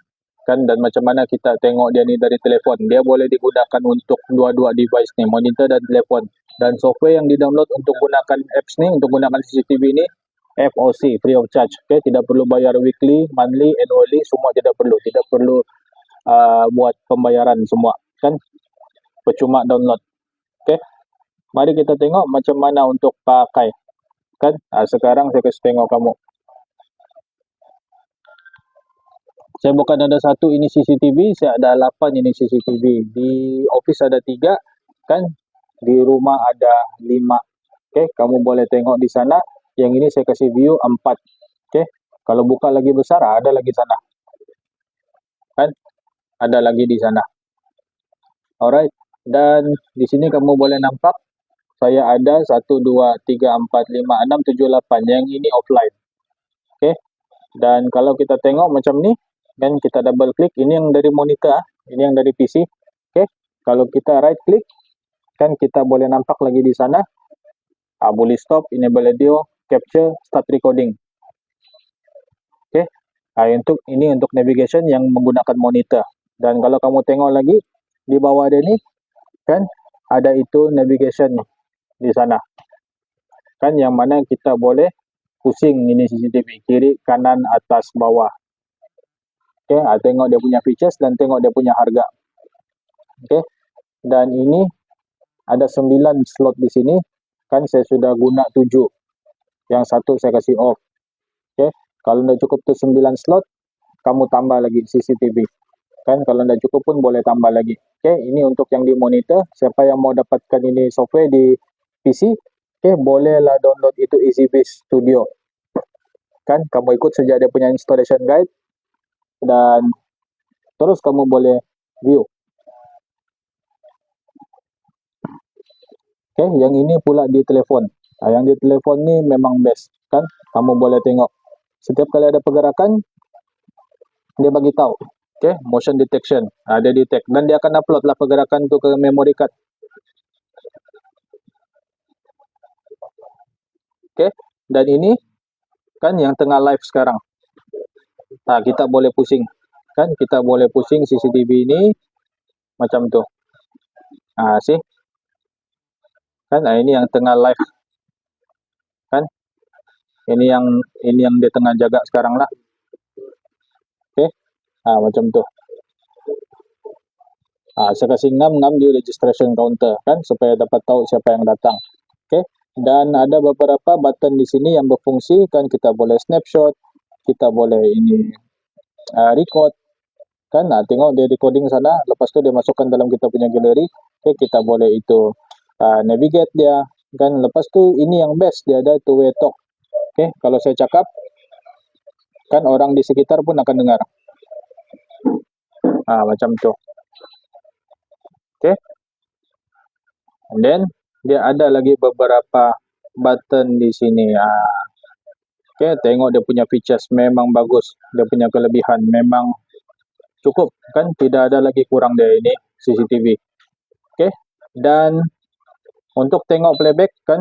kan, dan macam mana kita tengok dia ni dari telefon. Dia boleh digunakan untuk dua-dua device ni, monitor dan telefon. Dan software yang di-download untuk gunakan apps ni, untuk gunakan CCTV ni FOC, free of charge. Okay, tidak perlu bayar weekly, monthly, annually, semua tidak perlu. Tidak perlu buat pembayaran semua kan, percuma download. Okay, mari kita tengok macam mana untuk pakai kan. Sekarang saya kasih tengok kamu. Saya bukan ada satu ini CCTV, saya ada 8 ini CCTV. Di office ada 3 kan, di rumah ada 5. Okay, kamu boleh tengok di sana. Yang ini saya kasih view 4. Okay, kalau buka lagi besar ada lagi sana kan, ada lagi di sana. Alright, dan di sini kamu boleh nampak saya ada 1, 2, 3, 4, 5, 6, 7, 8. Yang ini offline. Okay, dan kalau kita tengok macam ni kan, kita double klik, ini yang dari monitor, ini yang dari PC. Okay, kalau kita right klik kan, kita boleh nampak lagi di sana. Boleh stop, enable audio, capture, start recording. Okay, ini untuk navigation yang menggunakan monitor. Dan kalau kamu tengok lagi di bawah dia ni kan, ada itu navigation di sana kan, yang mana kita boleh pusing ini CCTV kiri, kanan, atas, bawah. Okay, tengok dia punya features dan tengok dia punya harga. Okay, dan ini ada 9 slot di sini kan, saya sudah guna 7, yang satu saya kasih off. Okay, kalau tidak cukup tuh 9 slot, kamu tambah lagi CCTV kan, kalau tidak cukup pun boleh tambah lagi. Okay, ini untuk yang di monitor. Siapa yang mau dapatkan ini software di PC, okay, bolehlah download itu EasyBiz Studio kan, kamu ikut saja dia punya installation guide dan terus kamu boleh view. Okay, yang ini pula di telepon. Yang di telepon ni memang best kan, kamu boleh tengok setiap kali ada pergerakan dia bagi tahu. Okay, motion detection, dia detect dan dia akan upload lah pergerakan tu ke memory card. Okay, dan ini kan yang tengah live sekarang. Kita boleh pusing kan, kita boleh pusing CCTV ini macam tu. See kan, ini yang tengah live kan, ini yang dia tengah jaga sekarang lah. Okay, macam tu. Saya kasih ngam di registration counter kan, supaya dapat tahu siapa yang datang. Okay, dan ada beberapa button di sini yang berfungsi kan, kita boleh snapshot, kita boleh ini record kan. Tengok dia recording sana, lepas tu dia masukkan dalam kita punya gallery. Okay, kita boleh itu navigate dia kan. Lepas tu ini yang best, dia ada two way talk. Okay, kalau saya cakap kan, orang di sekitar pun akan dengar. Macam tu. Okay, and then dia ada lagi beberapa button di sini. Okay, tengok dia punya features memang bagus, dia punya kelebihan memang cukup kan, tidak ada lagi kurang dia ini CCTV. Okay, dan untuk tengok playback kan,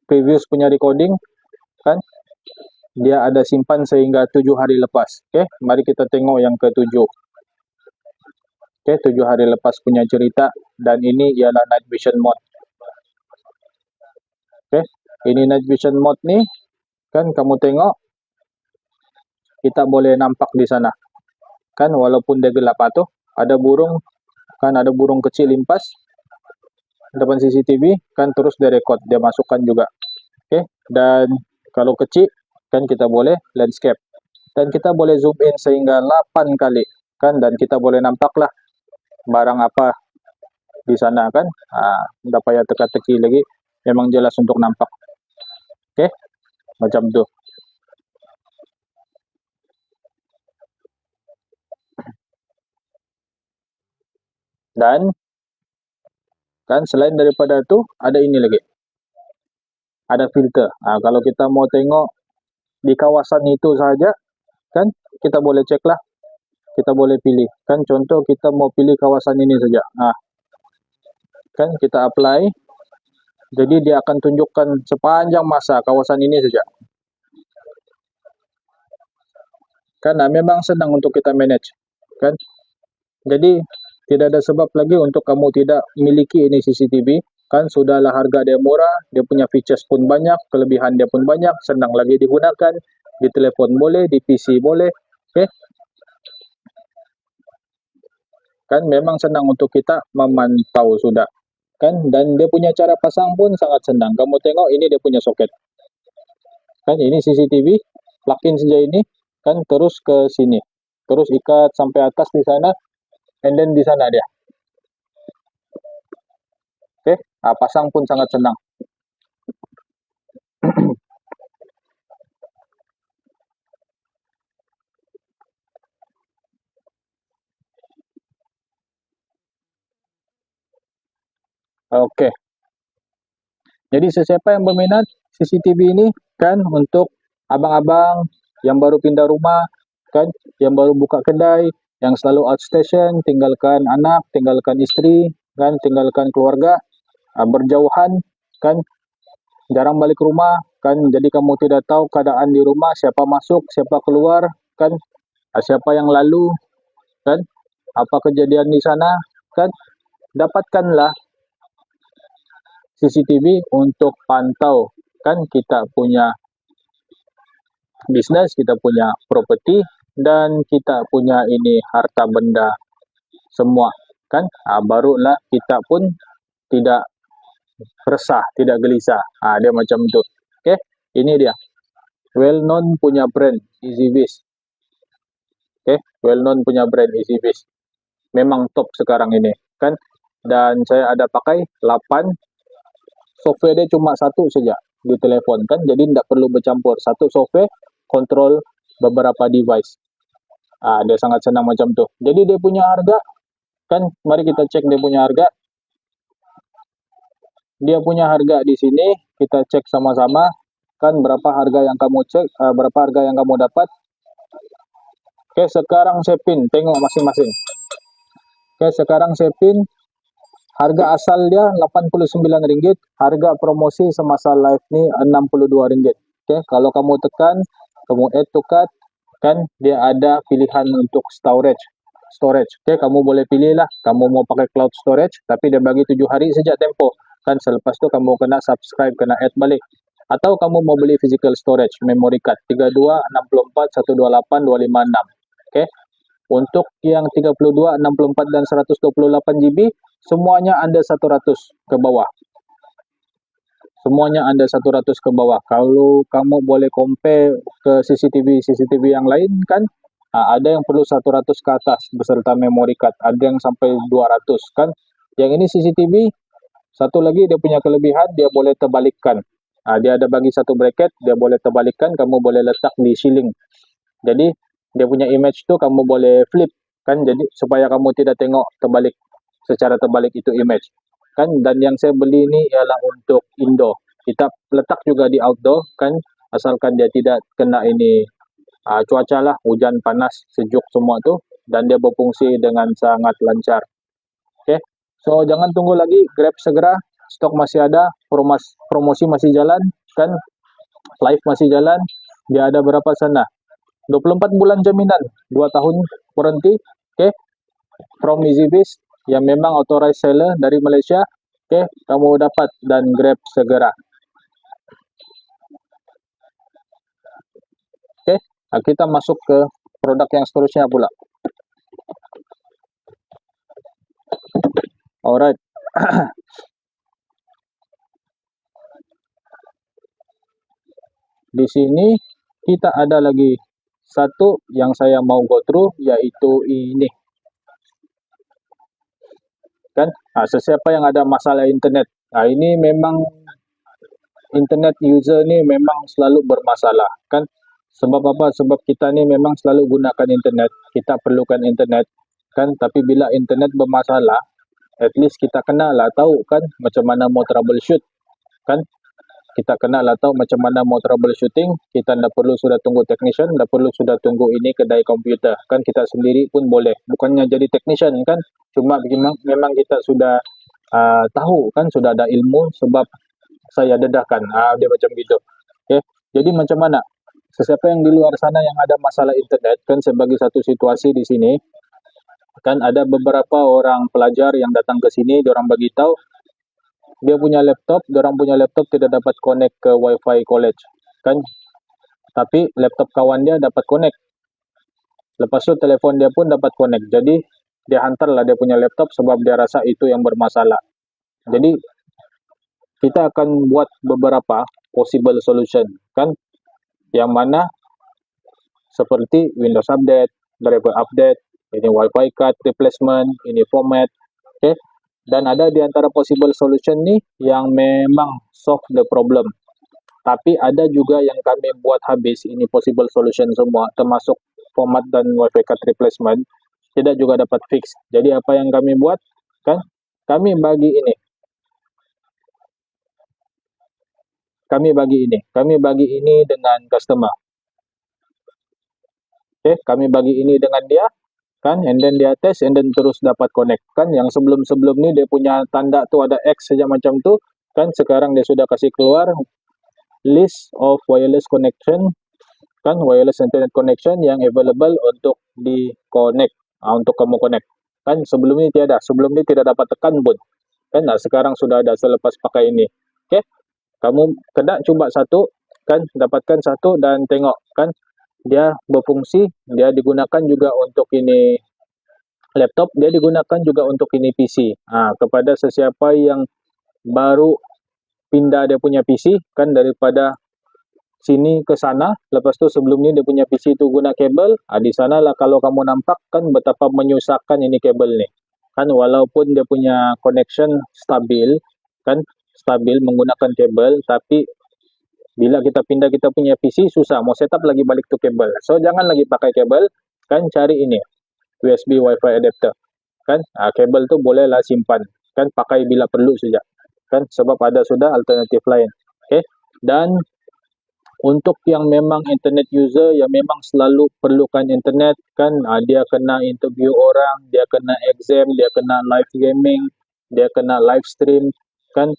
previous punya recording kan, dia ada simpan sehingga 7 hari lepas. Okay, mari kita tengok yang ke-7. Okay, 7 hari lepas punya cerita, dan ini ialah night vision mode. Okay, ini night vision mode ni kan, kamu tengok kita boleh nampak di sana kan, walaupun dia gelap tu ada burung kan, ada burung kecil limpas depan CCTV kan, terus dia record, dia masukkan juga. Okay, dan kalau kecil kan, kita boleh landscape dan kita boleh zoom in sehingga 8 kali kan, dan kita boleh nampaklah barang apa di sana kan. Tak payah teka-teki lagi, memang jelas untuk nampak. Okay, macam tu. Dan kan, selain daripada tu ada ini lagi, ada filter. Kalau kita mau tengok di kawasan itu saja kan, kita boleh cek lah, kita boleh pilih kan. Contoh kita mau pilih kawasan ini saja, kan kita apply Jadi dia akan tunjukkan sepanjang masa kawasan ini saja. Kan memang senang untuk kita manage, kan? Jadi tidak ada sebab lagi untuk kamu tidak miliki ini CCTV, kan? Sudahlah harga dia murah, dia punya features pun banyak, kelebihan dia pun banyak, senang lagi digunakan, di telepon boleh, di PC boleh, oke? Kan memang senang untuk kita memantau sudah, kan? Dan dia punya cara pasang pun sangat senang. Kamu tengok ini dia punya soket, kan? Ini CCTV, plug-in saja ini, kan? Terus ke sini, terus ikat sampai atas di sana, and then di sana dia. Oke, pasang pun sangat senang. Oke. Jadi sesiapa yang berminat CCTV ini kan untuk abang-abang yang baru pindah rumah, kan, yang baru buka kedai, yang selalu outstation, tinggalkan anak, tinggalkan istri, kan, tinggalkan keluarga, berjauhan, kan, jarang balik rumah, kan, jadi kamu tidak tahu keadaan di rumah, siapa masuk, siapa keluar, kan, siapa yang lalu, kan, apa kejadian di sana, kan, dapatkanlah CCTV untuk pantau, kan, kita punya bisnis, kita punya properti, dan kita punya ini harta benda semua, kan, barulah kita pun tidak resah, tidak gelisah. Dia macam itu. Oke, ini dia well known punya brand EasyViz. Oke, well known punya brand EasyViz. Memang top sekarang ini, kan, dan saya ada pakai 8. Software dia cuma satu saja di telepon, kan, jadi tidak perlu bercampur, satu software kontrol beberapa device. Dia sangat senang macam tu. Jadi dia punya harga, kan, mari kita cek dia punya harga. Dia punya harga di sini, kita cek sama-sama, kan, berapa harga yang kamu cek, berapa harga yang kamu dapat. Oke, sekarang saya pin, tengok masing-masing. Oke, sekarang saya pin, harga asal dia Rp89, harga promosi semasa live ni Rp62. Oke, kalau kamu tekan, kamu add to cart, kan, dia ada pilihan untuk storage. Oke, kamu boleh pilih lah, kamu mau pakai cloud storage, tapi dia bagi 7 hari saja tempo, kan, selepas tu kamu kena subscribe, kena add balik. Atau kamu mau beli physical storage, memory card, 32, 64, 128, 256. Oke, untuk yang 32, 64, dan 128 GB, semuanya Anda 100 ke bawah. Semuanya Anda 100 ke bawah. Kalau kamu boleh compare ke CCTV yang lain, kan, ada yang perlu 100 ke atas beserta memory card, ada yang sampai 200, kan. Yang ini CCTV, satu lagi dia punya kelebihan, dia boleh terbalikkan. Dia ada bagi satu bracket, dia boleh terbalikkan, kamu boleh letak di ceiling. Jadi dia punya image tu kamu boleh flip, kan, jadi supaya kamu tidak tengok terbalik, secara terbalik itu image, kan. Dan yang saya beli ini ialah untuk indoor, kita letak juga di outdoor, kan, asalkan dia tidak kena ini cuaca lah, hujan, panas, sejuk semua tu, dan dia berfungsi dengan sangat lancar. Oke, so jangan tunggu lagi, grab segera, stok masih ada, promosi masih jalan, kan, live masih jalan. Dia ada berapa sana, 24 bulan jaminan, 2 tahun warranty, oke, from EasyViz, yang memang authorized seller dari Malaysia. Oke, kamu dapat dan grab segera. Oke, kita masuk ke produk yang seterusnya pula. Alright. Di sini kita ada lagi satu yang saya mau go through, yaitu ini, kan, sesiapa yang ada masalah internet, ini memang internet user ni memang selalu bermasalah, kan. Sebab apa? Sebab kita ni memang selalu gunakan internet, kita perlukan internet, kan. Tapi bila internet bermasalah, at least kita kenalah tahu, kan, macam mana mau troubleshoot, kan. Kita kenalah tahu macam mana mau troubleshooting. Kita tidak perlu sudah tunggu technician, tidak perlu sudah tunggu ini kedai komputer, kan, kita sendiri pun boleh. Bukannya jadi technician, kan, cuma memang kita sudah tahu, kan, sudah ada ilmu. Sebab saya dedahkan. Dia macam gitu. Oke. Jadi macam mana? Sesiapa yang di luar sana yang ada masalah internet, kan sebagai satu situasi di sini, kan ada beberapa orang pelajar yang datang ke sini, diorang bagi tahu diorang punya laptop tidak dapat connect ke wifi college, kan? Tapi laptop kawan dia dapat connect. Lepas itu telepon dia pun dapat connect. Jadi dia hantarlah dia punya laptop sebab dia rasa itu yang bermasalah. Jadi kita akan buat beberapa possible solution, kan? Yang mana seperti Windows Update, driver update, ini Wi-Fi card replacement, ini format, oke? Okay? Dan ada di antara possible solution nih yang memang solve the problem. Tapi ada juga yang kami buat habis, ini possible solution semua, termasuk format dan Wi-Fi card replacement, tidak juga dapat fix. Jadi apa yang kami buat, kan? Kami bagi ini dengan customer. Okay, kami bagi ini dengan dia, kan, and then dia test, and then terus dapat connect, kan. Yang sebelum-sebelum ni dia punya tanda tu ada X saja macam tu, kan. Sekarang dia sudah kasih keluar list of wireless connection, kan, wireless internet connection yang available untuk di connect, untuk kamu connect, kan. Sebelum ni tiada, sebelum ni tidak dapat tekan pun, kan. Sekarang sudah ada selepas pakai ini. Okay, kamu kena cuba satu, kan, dapatkan satu dan tengok, kan, dia berfungsi, dia digunakan juga untuk ini laptop, dia digunakan juga untuk ini PC. Kepada sesiapa yang baru pindah dia punya PC, kan, daripada sini ke sana, lepas tu sebelum ni dia punya PC tu guna kabel, di sana lah kalau kamu nampak, kan, betapa menyusahkan ini kabel ni, kan. Walaupun dia punya connection stabil, kan, stabil menggunakan kabel, tapi bila kita pindah kita punya PC, susah mau setup lagi balik tu kabel. So jangan lagi pakai kabel, kan, cari ini USB Wi-Fi adapter, kan. Kabel tu bolehlah simpan, kan, pakai bila perlu saja, kan, sebab ada sudah alternatif lain. Okay, dan untuk yang memang internet user yang memang selalu perlukan internet, kan, dia kena interview orang, dia kena exam, dia kena live gaming, dia kena live stream, kan,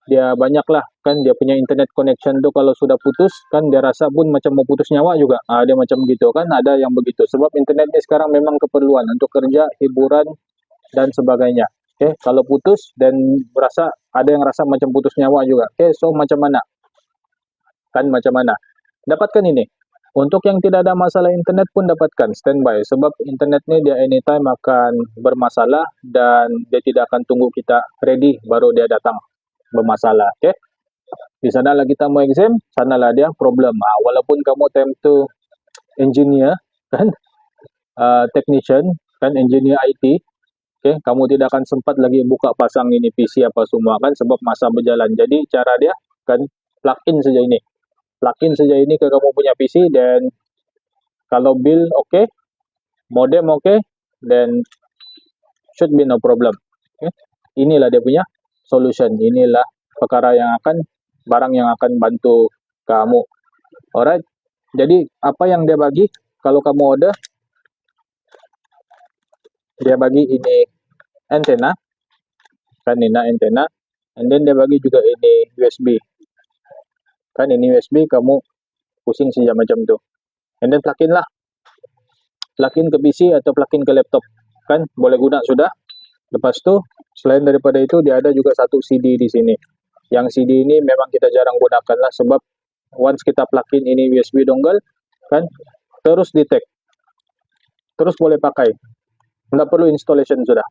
dia banyaklah, kan, dia punya internet connection tu kalau sudah putus, kan, dia rasa pun macam mau putus nyawa juga. Dia macam gitu, kan, ada yang begitu. Sebab internet ni sekarang memang keperluan untuk kerja, hiburan dan sebagainya. Okay, kalau putus dan berasa ada yang rasa macam putus nyawa juga. Okay, so macam mana? Kan, macam mana? Dapatkan ini. Untuk yang tidak ada masalah internet pun dapatkan standby, sebab internet ni dia anytime akan bermasalah dan dia tidak akan tunggu kita ready baru dia datang bermasalah. Okay, di sana lah kita mau exam, sanalah dia problem. Walaupun kamu time tu engineer, kan, technician, kan, engineer IT, okay, kamu tidak akan sempat lagi buka pasang ini PC apa semua, kan, sebab masa berjalan. Jadi cara dia, kan, plug in saja ini ke kamu punya PC, dan kalau bill okay, modem okay, then should be no problem. Okay, inilah dia punya solution, inilah perkara yang akan, barang yang akan bantu kamu. Alright, jadi apa yang dia bagi kalau kamu order, dia bagi ini antena, kan, ini antena, and then dia bagi juga ini USB, kan, ini USB, kamu pusing saja macam tu, and then plug in ke PC atau plug in ke laptop, kan, boleh guna sudah. Lepas tu selain daripada itu dia ada juga satu CD di sini. Yang CD ini memang kita jarang gunakan lah, sebab once kita plug in ini USB dongle, kan, terus detect, terus boleh pakai, tidak perlu installation sudah.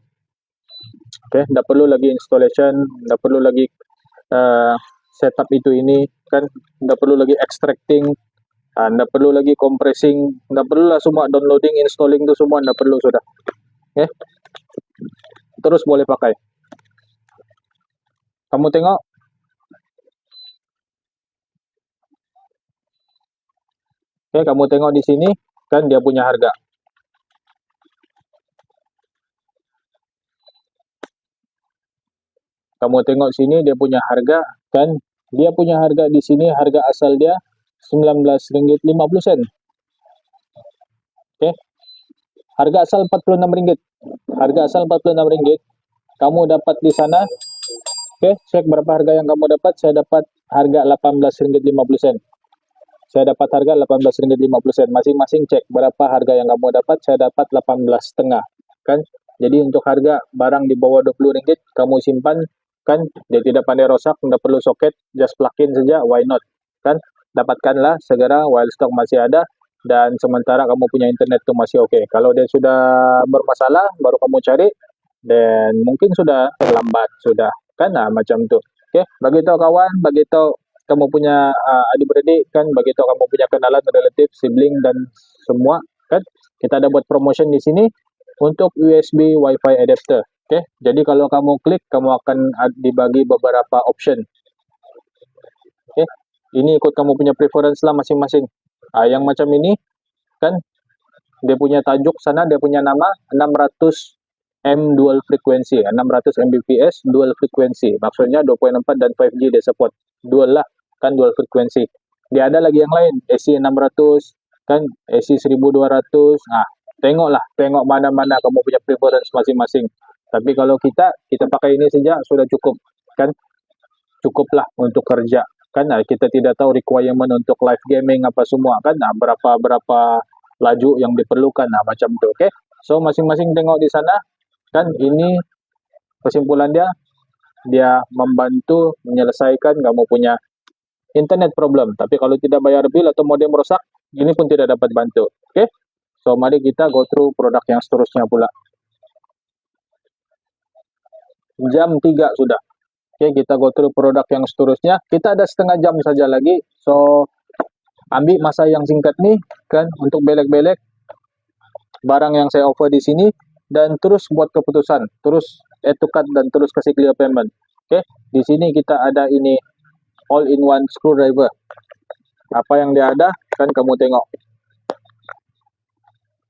Okay, tidak perlu lagi installation, tidak perlu lagi setup itu ini, kan, tidak perlu lagi extracting, tidak perlu lagi compressing, tidak perlu lah semua downloading, installing itu semua tidak perlu sudah. Okay, terus boleh pakai. Kamu tengok, okay, kamu tengok di sini, kan, dia punya harga. Kamu tengok sini dia punya harga, kan, dia punya harga di sini, harga asal dia Rp19.50. Okay, harga asal Rp46. Harga asal Rp46. Kamu dapat di sana Oke, cek berapa harga yang kamu dapat. Saya dapat harga Rp18.50. Saya dapat harga Rp18.50. Masing-masing cek berapa harga yang kamu dapat. Saya dapat 18,5, kan? Jadi untuk harga barang di bawah Rp20 kamu simpan, kan? Dia tidak pandai rosak, nggak perlu soket, just plug in saja, why not? Kan? Dapatkanlah segera while stok masih ada dan sementara kamu punya internet itu masih oke. Kalau dia sudah bermasalah baru kamu cari dan mungkin sudah terlambat sudah, kan? Nah, macam itu. Oke, bagi tahu kawan, bagi tahu kamu punya adik-beradik, kan, bagi tahu kamu punya kenalan, relatif, sibling dan semua, kan. Kita ada buat promotion di sini untuk USB WiFi adapter. Oke, jadi kalau kamu klik, kamu akan dibagi beberapa option. Oke, ini ikut kamu punya preference lah masing-masing. Yang macam ini, kan, dia punya tajuk sana, dia punya nama 600 M dual frequency, 600 Mbps dual frequency. Maksudnya 2.4 dan 5G dia support. Dual lah, kan, dual frequency. Dia ada lagi yang lain, AC 600, kan, AC 1200. Nah, tengok mana-mana kamu punya preference masing-masing. Tapi kalau kita pakai ini saja sudah cukup, kan? Cukuplah untuk kerja, kan? Nah, kita tidak tahu requirement untuk live gaming apa semua, kan? Nah, berapa laju yang diperlukan, nah macam itu. Oke, so masing-masing tengok di sana, kan. Ini kesimpulan dia membantu menyelesaikan kamu punya internet problem. Tapi kalau tidak bayar bill atau modem rusak, ini pun tidak dapat bantu. Oke, so mari kita go through produk yang seterusnya pula. Jam 3 sudah. Oke, kita go through produk yang seterusnya. Kita ada setengah jam saja lagi. So, ambil masa yang singkat nih, kan, untuk belek-belek barang yang saya offer di sini dan terus buat keputusan, terus add to cart dan terus kasih clear payment. Oke, di sini kita ada ini all-in-one screwdriver. Apa yang dia ada, kan kamu tengok.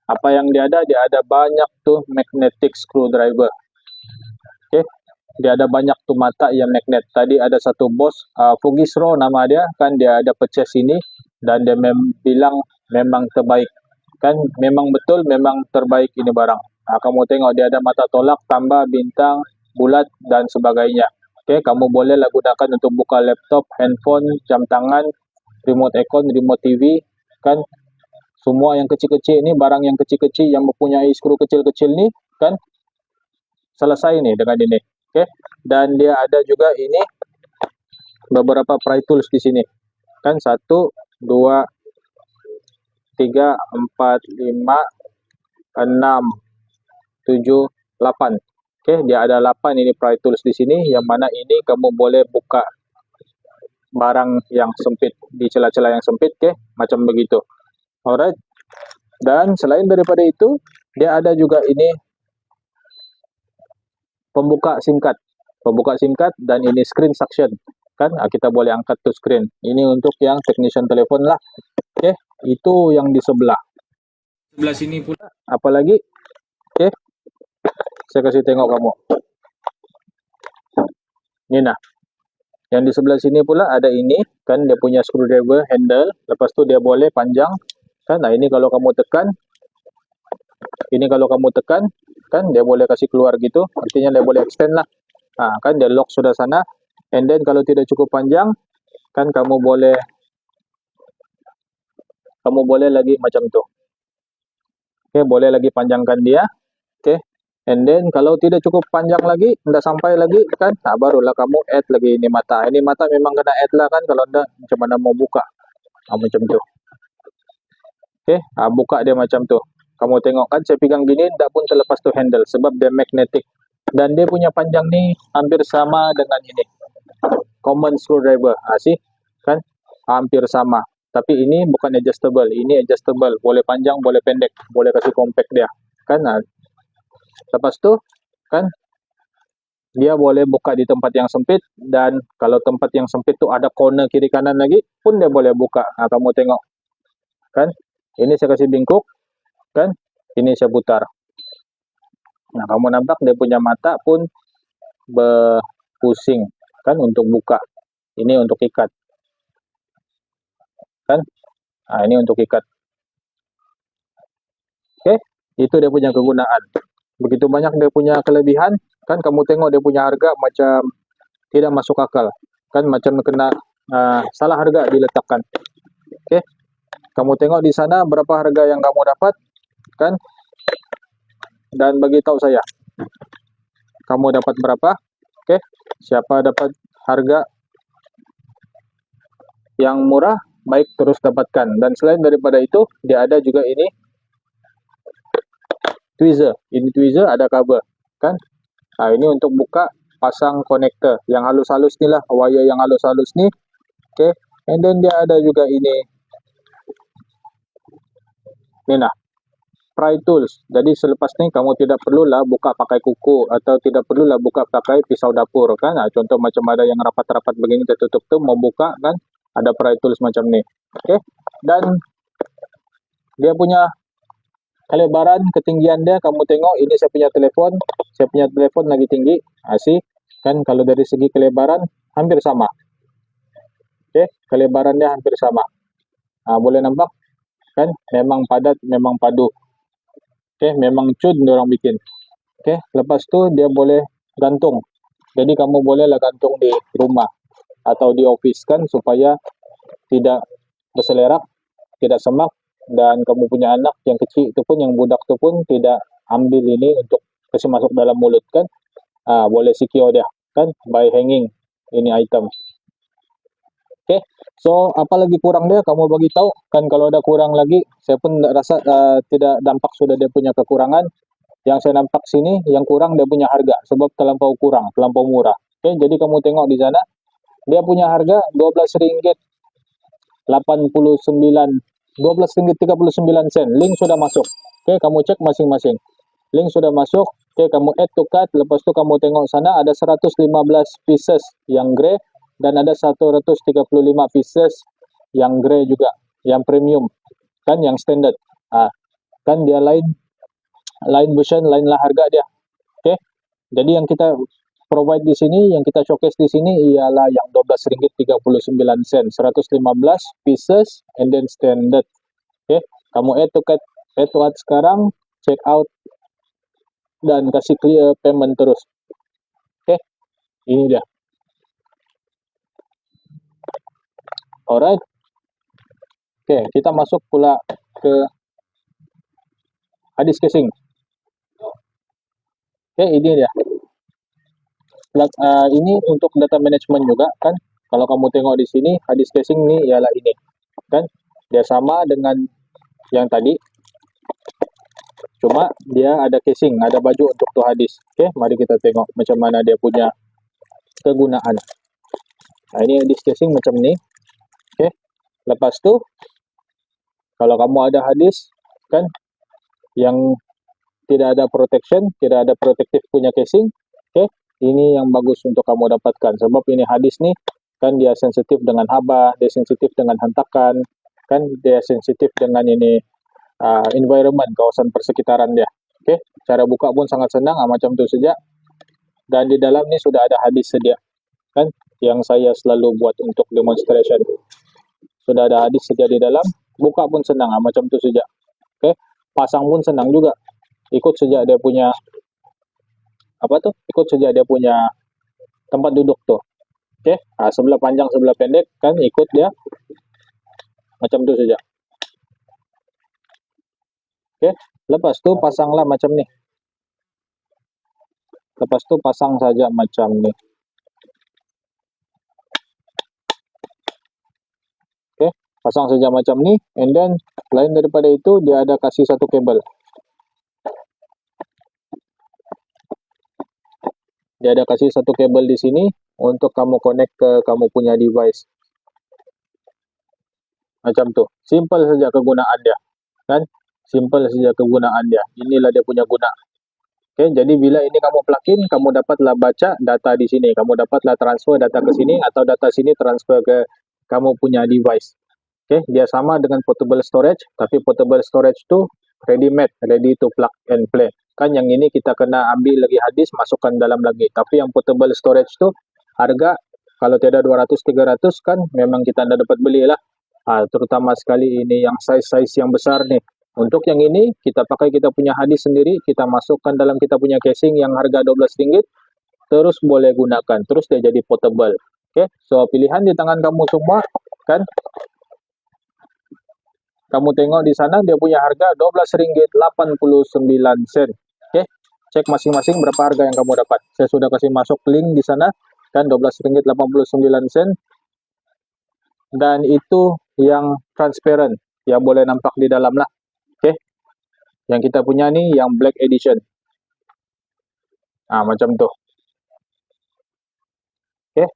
Apa yang dia ada banyak tuh magnetic screwdriver. Oke, dia ada banyak tuh mata yang magnet. Tadi ada satu bos, Fugisro nama dia, kan dia ada purchase ini dan dia bilang memang terbaik, kan, memang betul, memang terbaik ini barang. Nah, kamu tengok dia ada mata tolak, tambah, bintang, bulat dan sebagainya. Oke, kamu boleh gunakan untuk buka laptop, handphone, jam tangan, remote aircon, remote TV, kan. Semua yang kecil-kecil ini, barang yang kecil-kecil yang mempunyai skru kecil-kecil nih, kan, selesai nih dengan ini. Oke, dan dia ada juga ini beberapa pry tools di sini, kan, 1, 2, 3, 4, 5, 6, 7, 8. Oke, dia ada 8 ini pry tools di sini, yang mana ini kamu boleh buka barang yang sempit di celah-celah yang sempit, oke, macam begitu. Alright. Dan selain daripada itu, dia ada juga ini pembuka SIM card. Pembuka SIM card dan ini screen suction, kan? Kita boleh angkat to screen. Ini untuk yang technician telepon lah. Oke, itu yang di sebelah. Sebelah sini pula apalagi? Oke. Saya kasih tengok kamu. Ini nah. Yang di sebelah sini pula ada ini, kan, dia punya screwdriver handle. Lepas tu dia boleh panjang, kan. Nah, ini kalau kamu tekan, kan, dia boleh kasih keluar gitu. Artinya dia boleh extend lah. Nah, kan, dia lock sudah sana. And then kalau tidak cukup panjang, kan, kamu boleh lagi macam tu. Oke, boleh lagi panjangkan dia. Oke. And then kalau tidak cukup panjang lagi, tidak sampai lagi, kan, nah barulah kamu add lagi ini mata. Ini mata memang kena add lah, kan, kalau tidak macam mana mau buka. Nah, macam tu. Oke, buka dia macam tu. Kamu tengok, kan, saya pegang gini, tidak pun terlepas tu handle sebab dia magnetic. Dan dia punya panjang ni hampir sama dengan ini common screwdriver. Sih, kan, hampir sama. Tapi ini bukan adjustable, ini adjustable. Boleh panjang, boleh pendek, boleh kasih compact dia, kan. Lepas tu, kan, dia boleh buka di tempat yang sempit dan kalau tempat yang sempit tu ada corner kiri kanan lagi pun dia boleh buka. Nah, kamu tengok, kan. Ini saya kasih bingkuk, kan. Ini saya putar. Nah, kamu nampak dia punya mata pun berpusing, kan, untuk buka. Ini untuk ikat, kan. Nah, ini untuk ikat. Oke, itu dia punya kegunaan. Begitu banyak dia punya kelebihan, kan. Kamu tengok dia punya harga macam tidak masuk akal. Kan macam kena salah harga diletakkan. Oke. Kamu tengok di sana berapa harga yang kamu dapat, kan? Dan bagi tahu saya, kamu dapat berapa? Oke. Siapa dapat harga yang murah, baik terus dapatkan. Dan selain daripada itu, dia ada juga ini tweezer. Ini tweezer ada kabel, kan? Nah, ini untuk buka pasang konektor yang halus-halus nih lah, wire yang halus-halus nih. Oke. And then dia ada juga ini nah, pry tools. Jadi selepas ni kamu tidak perlulah buka pakai kuku atau tidak perlulah buka pakai pisau dapur, kan? Nah, contoh macam ada yang rapat-rapat begini tertutup tuh mau buka, kan? Ada pry tools macam ni. Oke. Dan dia punya kelebaran, ketinggian dia kamu tengok, ini saya punya telepon lagi tinggi. Asih, kan? Kalau dari segi kelebaran hampir sama. Oke, kelebaran dia hampir sama. Nah, boleh nampak? Kan? Memang padat, memang padu. Oke, memang cun diorang bikin. Oke, lepas tu dia boleh gantung. Jadi kamu bolehlah gantung di rumah atau di office, kan, supaya tidak berselerak, tidak semak, dan kamu punya anak yang kecil itu pun, yang budak itu pun tidak ambil ini untuk kasih masuk dalam mulut, kan. Boleh secure dia, kan, by hanging ini item. Oke, so apa lagi kurang dia, kamu bagi tahu, kan. Kalau ada kurang lagi, saya pun rasa tidak nampak sudah dia punya kekurangan. Yang saya nampak sini yang kurang dia punya harga, sebab terlampau kurang, terlampau murah. Oke, jadi kamu tengok di sana dia punya harga Rp12.39 link sudah masuk. Oke, kamu cek masing-masing, link sudah masuk. Oke, kamu add to cart. Lepas tu kamu tengok sana ada 115 pieces yang grey dan ada 135 pieces yang grey juga, yang premium, kan, yang standard. Kan dia lain version, lain lah harga dia. Oke. Jadi yang kita provide di sini, yang kita showcase di sini ialah yang Rp12.39, 115 pieces and then standard. Oke. Kamu add to cart sekarang, check out dan kasih clear payment terus. Oke. Ini dia. Alright. Oke, kita masuk pula ke hadis casing. Oke, ini dia. Ini untuk data management juga, kan. Kalau kamu tengok di sini, hadis casing ini ialah ini, kan. Dia sama dengan yang tadi, cuma dia ada casing, ada baju untuk tuh hadis. Oke, mari kita tengok macam mana dia punya kegunaan. Nah, ini hadis casing macam ni. Oke, lepas tu kalau kamu ada hadis, kan, yang tidak ada protection, tidak ada protective punya casing, oke, ini yang bagus untuk kamu dapatkan. Sebab ini hadis nih, kan, dia sensitif dengan haba, dia sensitif dengan hentakan, kan, dia sensitif dengan ini environment, kawasan persekitaran dia. Oke, cara buka pun sangat senang, macam tu saja. Dan di dalam ni sudah ada hadis sedia, kan, yang saya selalu buat untuk demonstration. Sudah ada hadis sedia di dalam, buka pun senang, macam tu saja. Oke, pasang pun senang juga. Ikut saja dia punya ikut saja dia punya tempat duduk tuh. Oke, sebelah panjang sebelah pendek, kan, ikut dia macam tu saja. Oke, lepas tu pasanglah macam ni. Lepas tu pasang saja macam ni. Oke, pasang saja macam ni. And then lain daripada itu dia ada kasih satu kabel. Dia ada kasih satu kabel di sini untuk kamu connect ke kamu punya device. Macam tu. Simple saja kegunaan dia, kan? Simple saja kegunaan dia. Inilah dia punya guna. Oke, jadi bila ini kamu plug-in, kamu dapatlah baca data di sini. Kamu dapatlah transfer data ke sini atau data sini transfer ke kamu punya device. Oke, dia sama dengan portable storage, tapi portable storage tu ready-made, ready to plug and play. Kan yang ini kita kena ambil lagi hadis, masukkan dalam lagi. Tapi yang portable storage tu harga kalau tidak 200-300 kan memang kita tidak dapat belilah. Terutama sekali ini yang size-size yang besar nih. Untuk yang ini kita pakai kita punya hadis sendiri, kita masukkan dalam kita punya casing yang harga Rp12. terus boleh gunakan, terus dia jadi portable. Oke, so pilihan di tangan kamu semua, kan? Kamu tengok di sana dia punya harga Rp12.89. Oke, cek masing-masing berapa harga yang kamu dapat. Saya sudah kasih masuk link di sana, kan Rp12.89. Dan itu yang transparent, yang boleh nampak di dalam lah. Oke, yang kita punya nih yang black edition. Nah, macam tuh. Oke,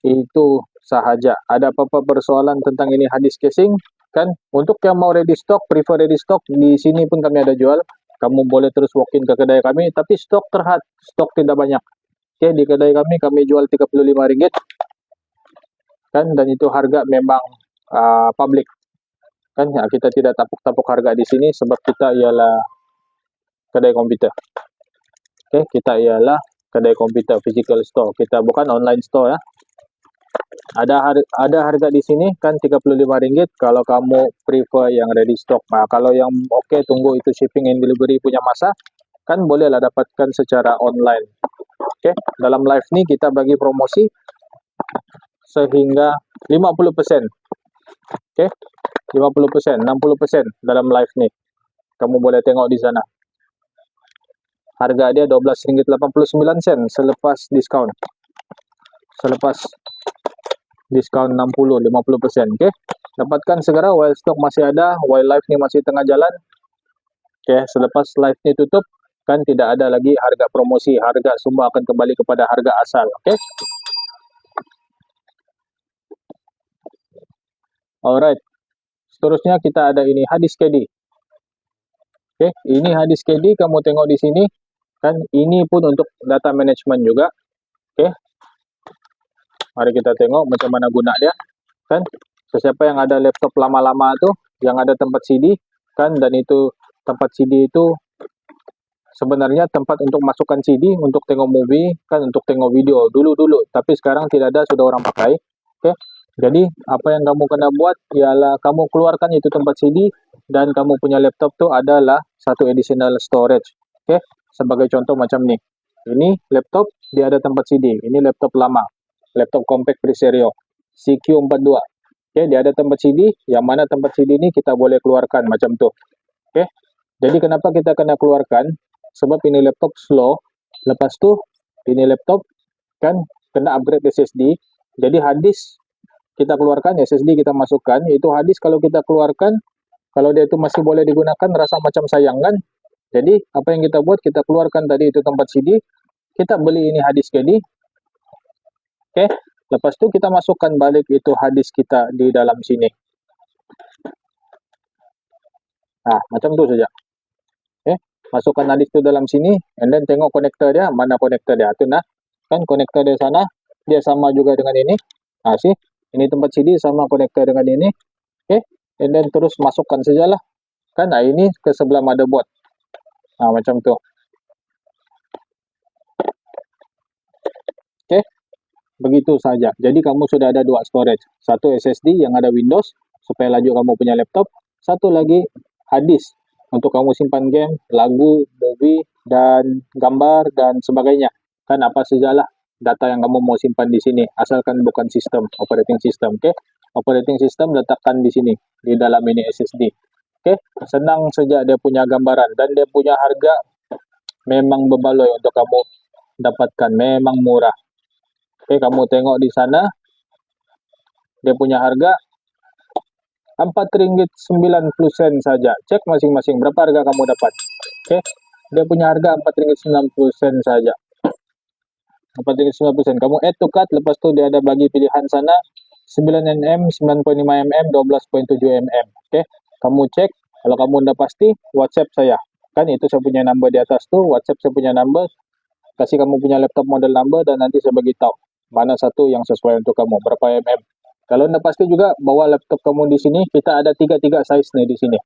itu sahaja. Ada apa-apa persoalan tentang ini hadis casing? Kan untuk yang mau ready stock, prefer ready stock, di sini pun kami ada jual. Kamu boleh terus walk in ke kedai kami, tapi stok terhad, stok tidak banyak. Oke, di kedai kami jual Rp35, kan, dan itu harga memang public, kan. Ya, kita tidak tapuk-tapuk harga di sini sebab kita ialah kedai komputer. Oke, kita ialah kedai komputer physical store, kita bukan online store ya. Ada harga di sini kan Rp35 kalau kamu prefer yang ready stock. Nah, kalau yang oke, tunggu itu shipping and delivery punya masa, kan bolehlah dapatkan secara online. Oke, dalam live nih kita bagi promosi sehingga 50%. Oke, 50%, 60% dalam live nih. Kamu boleh tengok di sana. Harga dia Rp12.89 selepas diskon. Selepas diskon 50%. Oke, dapatkan segera while stock masih ada, while live ini masih tengah jalan. Oke, selepas live ini tutup, kan tidak ada lagi harga promosi, harga semua akan kembali kepada harga asal. Oke, alright. Seterusnya kita ada ini hadis KD. Oke, ini hadis KD, kamu tengok di sini, kan ini pun untuk data management juga. Oke, mari kita tengok macam mana guna dia, kan. Siapa yang ada laptop lama-lama tuh, yang ada tempat CD, kan, dan itu tempat CD itu sebenarnya tempat untuk masukkan CD, untuk tengok movie, kan, untuk tengok video dulu-dulu, tapi sekarang tidak ada, sudah orang pakai. Oke, jadi apa yang kamu kena buat ialah kamu keluarkan itu tempat CD, dan kamu punya laptop tuh adalah satu additional storage. Oke, sebagai contoh macam nih, ini laptop dia ada tempat CD, ini laptop lama, laptop compact pre-stereo CQ42. Oke, dia ada tempat CD, yang mana tempat CD ini kita boleh keluarkan macam tuh. Oke, jadi kenapa kita kena keluarkan? Sebab ini laptop slow, lepas tuh ini laptop kan kena upgrade SSD, jadi hadis kita keluarkan, SSD kita masukkan, itu hadis kalau kita keluarkan, kalau dia itu masih boleh digunakan, rasa macam sayang kan. Jadi apa yang kita buat, kita keluarkan tadi itu tempat CD, kita beli ini hadis KD. Oke, lepas itu kita masukkan balik itu hadis kita di dalam sini. Nah, macam itu saja. Oke, masukkan hadis itu dalam sini, and then tengok konektor dia, mana konektor dia. Itu nah, kan konektor dia sana, dia sama juga dengan ini. Nah, sih, ini tempat CD sama konektor dengan ini. Oke, and then terus masukkan sajalah. Kan, nah ini ke sebelah motherboard. Nah, macam tu. Oke, begitu saja. Jadi kamu sudah ada dua storage. Satu SSD yang ada Windows, supaya laju kamu punya laptop. Satu lagi hadis, untuk kamu simpan game, lagu, movie, dan gambar, dan sebagainya. Kan apa sajalah data yang kamu mau simpan di sini, asalkan bukan sistem, operating system. Oke, operating system letakkan di sini, di dalam ini SSD. Oke, senang saja dia punya gambaran, dan dia punya harga memang berbaloi untuk kamu dapatkan, memang murah. Oke, kamu tengok di sana, dia punya harga Rp4.90 saja. Cek masing-masing berapa harga kamu dapat. Oke, dia punya harga Rp4.90 saja. Rp4.90. Kamu add to cart, lepas tu dia ada bagi pilihan sana 9mm, 9.5mm, 12.7mm. Oke, kamu cek. Kalau kamu udah pasti, WhatsApp saya. Kan itu saya punya number di atas tuh, WhatsApp saya punya number. Kasih kamu punya laptop model number, dan nanti saya bagi tahu mana satu yang sesuai untuk kamu, berapa mm. Kalau udah pasti juga bawa laptop kamu di sini, kita ada tiga size nih di sini.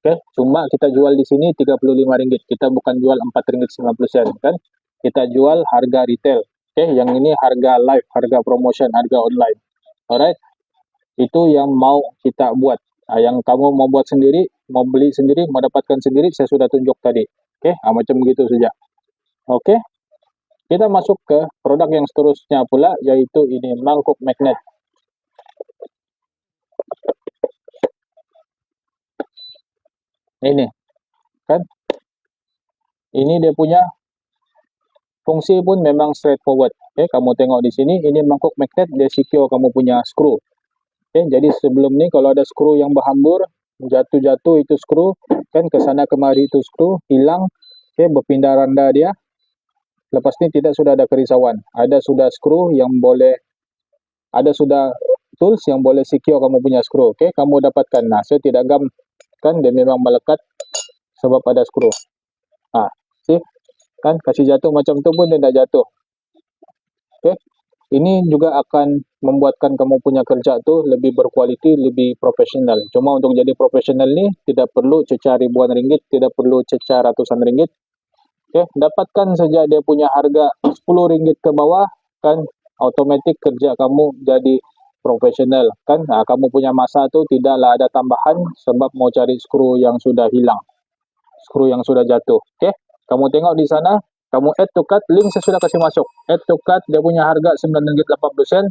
Oke, cuma kita jual di sini Rp35. Kita bukan jual Rp4.90 kan. Kita jual harga retail. Oke, yang ini harga live, harga promotion, harga online. Alright, itu yang mau kita buat. Nah, yang kamu mau buat sendiri, mau beli sendiri, mau dapatkan sendiri, saya sudah tunjuk tadi. Oke, macam begitu saja. Oke, Kita masuk ke produk yang seterusnya pula, yaitu ini mangkuk magnet. Ini kan, ini dia punya fungsi pun memang straightforward. Oke, kamu tengok di sini, ini mangkuk magnet, dia secure kamu punya screw. Oke, jadi sebelum ini kalau ada screw yang berhambur, jatuh-jatuh itu screw, kan ke sana kemari itu screw, hilang, oke, berpindah randa dia. Lepas ini tidak sudah ada kerisauan. Ada sudah screw yang boleh, ada sudah tools yang boleh secure kamu punya screw. Oke, kamu dapatkan. Nah, saya tidak gam, kan dia memang melekat sebab ada screw. Ah, see? Kan kasih jatuh macam tu pun dia dah jatuh. Oke, ini juga akan membuatkan kamu punya kerja tu lebih berkualiti, lebih profesional. Cuma untuk jadi profesional ni tidak perlu cecah ribuan ringgit, tidak perlu cecah ratusan ringgit. Oke, dapatkan saja dia punya harga 10 ringgit ke bawah, kan otomatis kerja kamu jadi profesional, kan. Nah, kamu punya masa tu tidaklah ada tambahan sebab mau cari skru yang sudah hilang, skru yang sudah jatuh. Oke, kamu tengok di sana, kamu add to cart, link saya sudah kasih masuk. Add to cart, dia punya harga 9 ringgit 80 sen.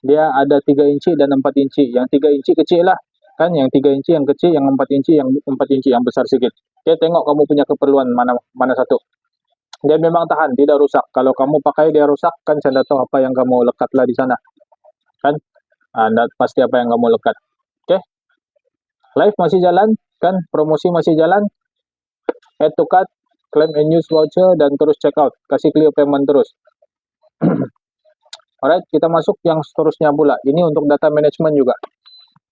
Dia ada 3 inci dan 4 inci. Yang 3 inci kecil lah, kan. Yang 3 inci yang kecil, yang 4 inci yang besar sedikit. Oke, tengok kamu punya keperluan mana satu. Dia memang tahan, tidak rusak. Kalau kamu pakai dia rusak, kan saya tidak tahu apa yang kamu lekatlah di sana, kan. Pasti apa yang kamu lekat. Oke, live masih jalan, kan, promosi masih jalan. Add to cart, claim and use voucher, dan terus check out. Kasih clear payment terus. Alright, kita masuk yang seterusnya pula. Ini untuk data management juga.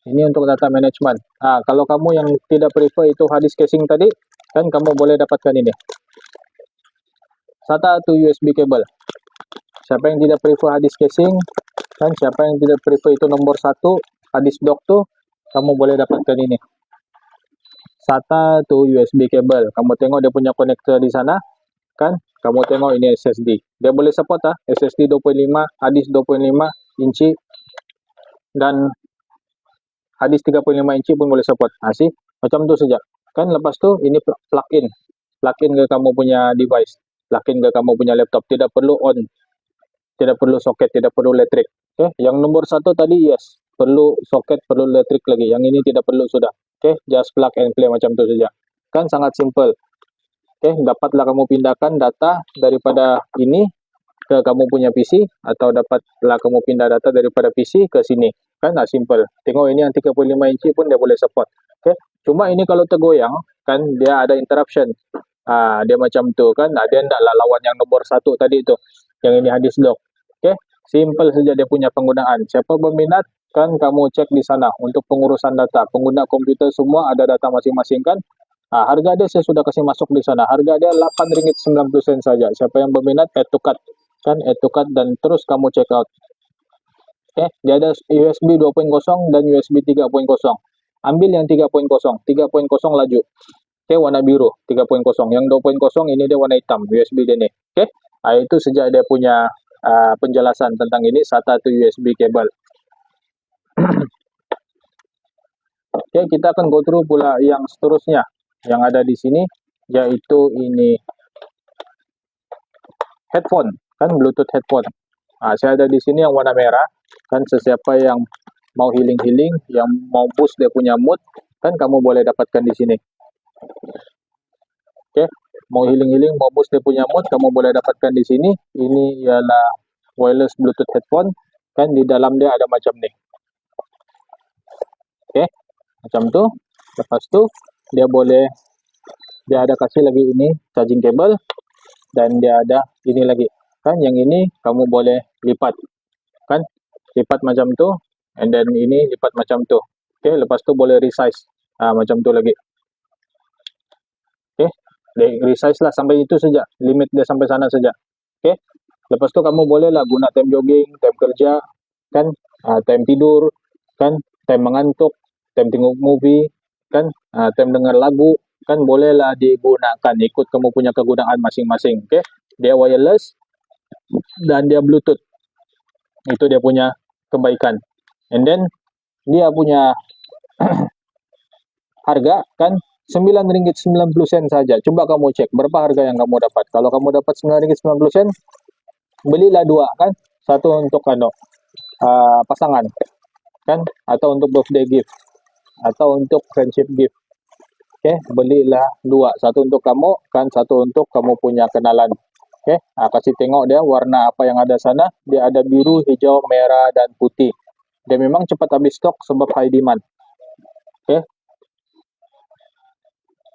Ini untuk data management. Kalau kamu yang tidak prefer itu hard disk casing tadi, kan kamu boleh dapatkan ini. SATA to USB cable. Siapa yang tidak prefer hard disk casing, kan, siapa yang tidak prefer itu nomor 1 hard disk dock tuh, kamu boleh dapatkan ini. SATA to USB cable. Kamu tengok dia punya konektor di sana, kan. Kamu tengok ini SSD. Dia boleh support SSD 2.5, hard disk 2.5 inci, dan hard disk 35 inci pun boleh support. Sih, macam tu saja. Kan lepas tu ini plug-in. Plug-in ke kamu punya device. Plug-in ke kamu punya laptop. Tidak perlu on. Tidak perlu soket, tidak perlu elektrik. Oke, yang nomor 1 tadi yes, perlu soket, perlu elektrik lagi. Yang ini tidak perlu sudah. Oke, just plug and play macam tu saja. Kan sangat simple. Oke, dapatlah kamu pindahkan data daripada ini ke kamu punya PC, atau dapatlah kamu pindah data daripada PC ke sini. Kan simple. Tengok ini yang 35 inci pun dia boleh support. Oke, cuma ini kalau tergoyang, kan dia ada interruption. Dia macam tu, kan. Dia hendaklah lawan yang nomor 1 tadi tu. Yang ini hard disk dock. Oke, simple saja dia punya penggunaan. Siapa berminat, kan kamu cek di sana untuk pengurusan data. Pengguna komputer semua ada data masing-masing, kan. Harga dia saya sudah kasih masuk di sana. Harga dia 8 ringgit 90 sen saja. Siapa yang berminat, add to cart, kan, add to cart, dan terus kamu check out. Oke, dia ada USB 2.0 dan USB 3.0. Ambil yang 3.0. 3.0 laju. Oke, warna biru 3.0. Yang 2.0 ini dia warna hitam, USB dia ni. Oke, itu sejak dia punya penjelasan tentang ini SATA to USB cable. Oke, kita akan go through pula yang seterusnya yang ada di sini, yaitu ini headphone, kan, Bluetooth headphone. Saya ada di sini yang warna merah, kan. Sesiapa yang mau healing, yang mau boost dia punya mood, kan kamu boleh dapatkan di sini. Oke, mau healing, mau boost dia punya mood, kamu boleh dapatkan di sini. Ini ialah wireless Bluetooth headphone, kan. Di dalam dia ada macam ni. Oke, macam tu. Lepas tu dia ada kasih lagi ini charging cable, dan dia ada ini lagi, kan. Yang ini kamu boleh lipat, kan, lipat macam tu, and then ini lipat macam tu. Oke, lepas tu boleh resize macam tu lagi. Oke, resize lah sampai itu saja, limit dia sampai sana saja. Oke, lepas tu kamu boleh lah guna time jogging, time kerja, kan, time tidur, kan, time mengantuk, time tengok movie, kan, time dengar lagu, kan, bolehlah digunakan ikut kamu punya kegunaan masing-masing. Oke, dia wireless dan dia Bluetooth. Itu dia punya kebaikan. And then dia punya harga, kan, 9 ringgit 90 sen saja. Coba kamu cek berapa harga yang kamu dapat. Kalau kamu dapat 9 ringgit 90 sen, belilah dua kan, satu untuk pasangan kan, atau untuk birthday gift, atau untuk friendship gift. Oke, belilah dua, satu untuk kamu kan, satu untuk kamu punya kenalan. Oke, kasih tengok dia warna apa yang ada sana. Dia ada biru, hijau, merah, dan putih. Dia memang cepat habis stok sebab high demand. Oke,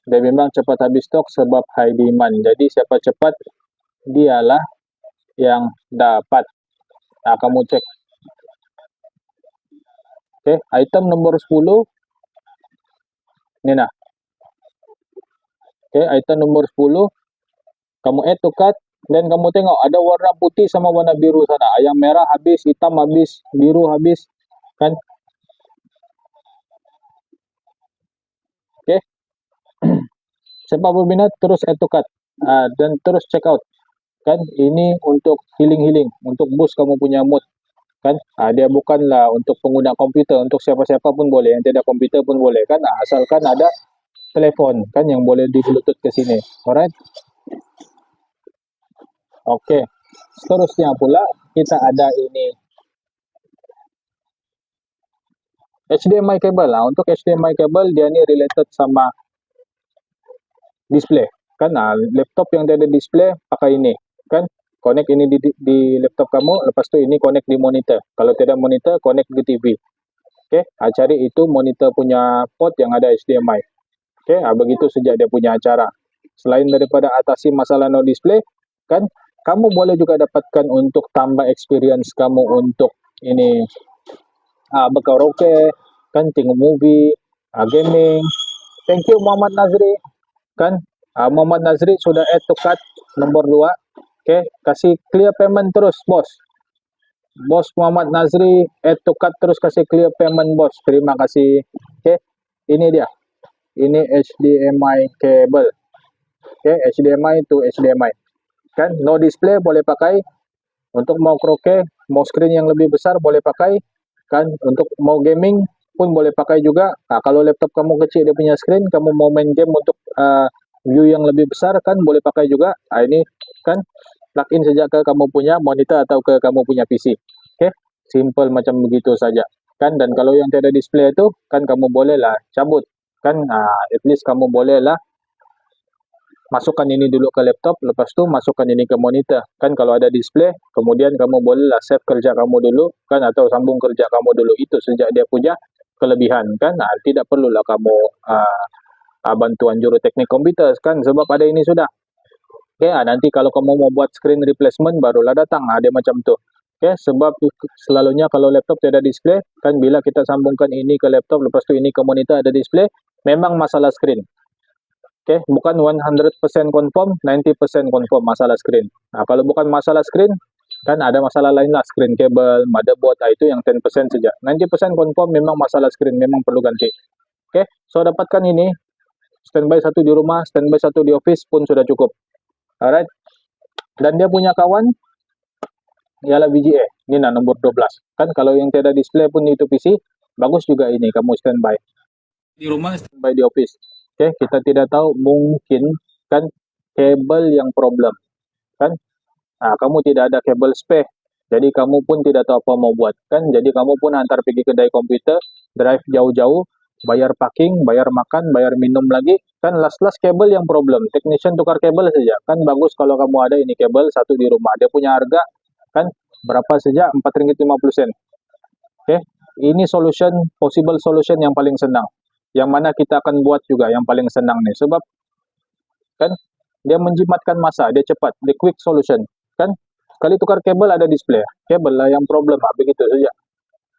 dia memang cepat habis stok sebab high demand. Jadi siapa cepat, dialah yang dapat. Kamu cek. Oke, item nomor 10. Ini nah. Oke, item nomor 10. Kamu add to cart. Dan kamu tengok ada warna putih sama warna biru sana. Yang merah habis, hitam habis, biru habis. Kan? Oke. Siapa berminat terus add to cart. Dan terus check out. Kan? Ini untuk healing-healing. Untuk boost kamu punya mood. Kan? Dia bukanlah untuk pengguna komputer. Untuk siapa-siapa pun boleh. Yang tidak komputer pun boleh. Kan? Asalkan ada telepon. Kan? Yang boleh di bluetooth ke sini. Alright? Oke, seterusnya pula kita ada ini HDMI cable. Untuk HDMI cable dia ni related sama display kan. Laptop yang ada display pakai ini kan, connect ini di laptop kamu, lepas tu ini connect di monitor. Kalau tidak monitor, connect ke TV. Oke, cari itu monitor punya port yang ada HDMI. Oke, begitu sejak dia punya acara. Selain daripada atasi masalah no display kan, kamu boleh juga dapatkan untuk tambah experience kamu untuk ini berkaraoke kan, tengok movie, gaming. Thank you Muhammad Nazri kan. Muhammad Nazri sudah add to cart nomor 2. Oke, kasih clear payment terus bos. Bos Muhammad Nazri add to cart terus, kasih clear payment bos. Terima kasih. Oke, ini dia. Ini HDMI cable. Oke, HDMI to HDMI. Kan, no display boleh pakai. Untuk mau karaoke, mau screen yang lebih besar boleh pakai. Kan, untuk mau gaming pun boleh pakai juga. Kalau laptop kamu kecil dia punya screen, kamu mau main game untuk view yang lebih besar kan boleh pakai juga. Ini kan plug in sejak ke kamu punya monitor atau ke kamu punya PC. Oke, simple macam begitu saja kan. Dan kalau yang tiada display itu kan kamu boleh lah cabut kan. At least kamu boleh lah masukkan ini dulu ke laptop, lepas tu masukkan ini ke monitor kan. Kalau ada display, kemudian kamu bolehlah save kerja kamu dulu kan, atau sambung kerja kamu dulu. Itu sejak dia punya kelebihan kan. Tidak perlulah kamu bantuan juru teknik komputer kan, sebab ada ini sudah. Oke, nanti kalau kamu mau buat screen replacement barulah datang. Dia macam tu. Oke, sebab selalunya kalau laptop tidak ada display kan, bila kita sambungkan ini ke laptop, lepas tu ini ke monitor ada display, memang masalah screen. Oke, bukan 100% confirm, 90% confirm masalah screen. Kalau bukan masalah screen, kan ada masalah lain lah, screen cable, motherboard, itu yang 10% saja. 90% confirm memang masalah screen, memang perlu ganti. Oke, so dapatkan ini, standby satu di rumah, standby satu di office pun sudah cukup. Alright, dan dia punya kawan, ialah VGA, ini nomor 12. Kan kalau yang tidak display pun itu PC, bagus juga ini, kamu standby. Di rumah, standby di office. Oke, kita tidak tahu, mungkin kan kabel yang problem kan. Kamu tidak ada kabel spare, jadi kamu pun tidak tahu apa mau buat kan. Jadi kamu pun antar pergi kedai komputer, drive jauh-jauh, bayar parking, bayar makan, bayar minum lagi kan. Last kabel yang problem, technician tukar kabel saja kan. Bagus kalau kamu ada ini kabel satu di rumah. Dia punya harga kan berapa saja, Rp4.50. Oke, ini possible solution yang paling senang, yang mana kita akan buat juga yang paling senang nih, sebab kan dia menjimatkan masa, dia cepat, the quick solution kan. Sekali tukar kabel ada display, kabel lah yang problem, begitu saja.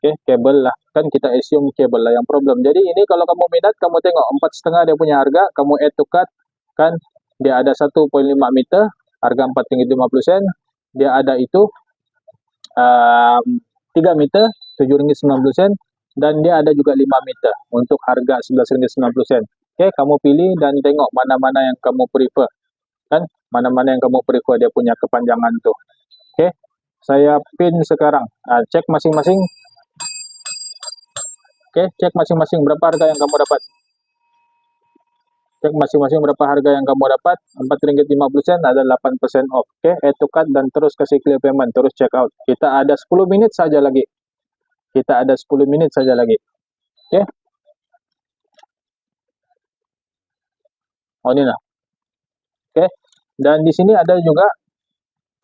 Oke, kabel lah kan, kita assume kabel lah yang problem. Jadi ini kalau kamu minat, kamu tengok 4,5 dia punya harga, kamu add to cart kan. Dia ada 1.5 meter, harga Rp4.50. Dia ada itu 3 meter, Rp7.90. Dan dia ada juga 5 meter untuk harga Rp11.90. Oke, kamu pilih dan tengok mana-mana yang kamu prefer kan, mana-mana yang kamu prefer dia punya kepanjangan tuh. Oke, saya pin sekarang. Cek masing-masing. Oke, cek masing-masing berapa harga yang kamu dapat. Cek masing-masing berapa harga yang kamu dapat. Rp4.50 ada 8% off. Oke, add to cart dan terus kasih clear payment, terus check out. Kita ada 10 menit saja lagi. Kita ada 10 menit saja lagi. Oke. Oh, ini nah. Oke. Dan di sini ada juga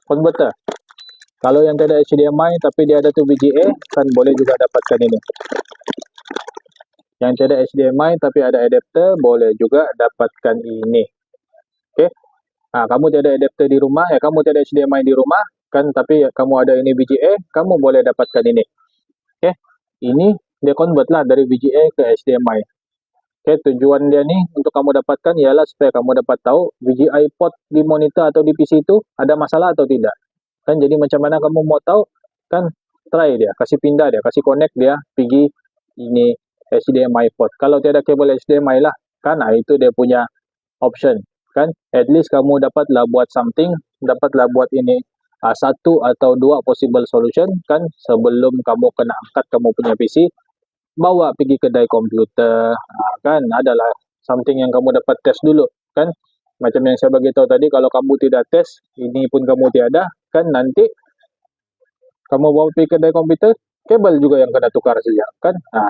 converter. Kalau yang tidak HDMI tapi dia ada tuh VGA, kan boleh juga dapatkan ini. Yang tidak HDMI tapi ada adapter, boleh juga dapatkan ini. Oke. Nah, kamu tidak adapter di rumah, kamu tidak HDMI di rumah, kan, tapi kamu ada ini VGA, kamu boleh dapatkan ini. Oke. Ini dia convert lah dari VGA ke HDMI. Oke, tujuan dia nih untuk kamu dapatkan ialah supaya kamu dapat tahu VGA port di monitor atau di PC itu ada masalah atau tidak. Kan jadi macam mana kamu mau tahu, kan try dia, kasih pindah dia, kasih connect dia, pergi ini HDMI port. Kalau tiada kabel HDMI lah, kan itu dia punya option, kan. At least kamu dapatlah buat something, dapatlah buat ini satu atau dua possible solution, kan, sebelum kamu kena angkat kamu punya PC, bawa pergi kedai komputer, kan, adalah something yang kamu dapat test dulu, kan. Macam yang saya beritahu tadi, kalau kamu tidak test, ini pun kamu tiada, kan, nanti kamu bawa pergi kedai komputer, kabel juga yang kena tukar saja, kan. Nah,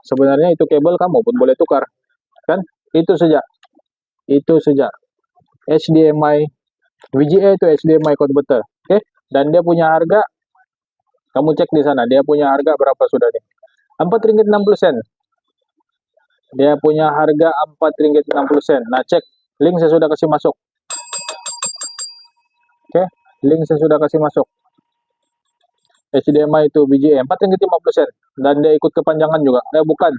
sebenarnya itu kabel kamu pun boleh tukar, kan. Itu saja. Itu saja. HDMI, VGA itu HDMI converter, oke. Dan dia punya harga, kamu cek di sana, dia punya harga berapa sudah nih? Rp4.60. Dia punya harga Rp4.60. Nah, cek. Link saya sudah kasih masuk. Oke, link saya sudah kasih masuk. HDMI itu VGA Rp4.50. Dan dia ikut kepanjangan juga. Bukan.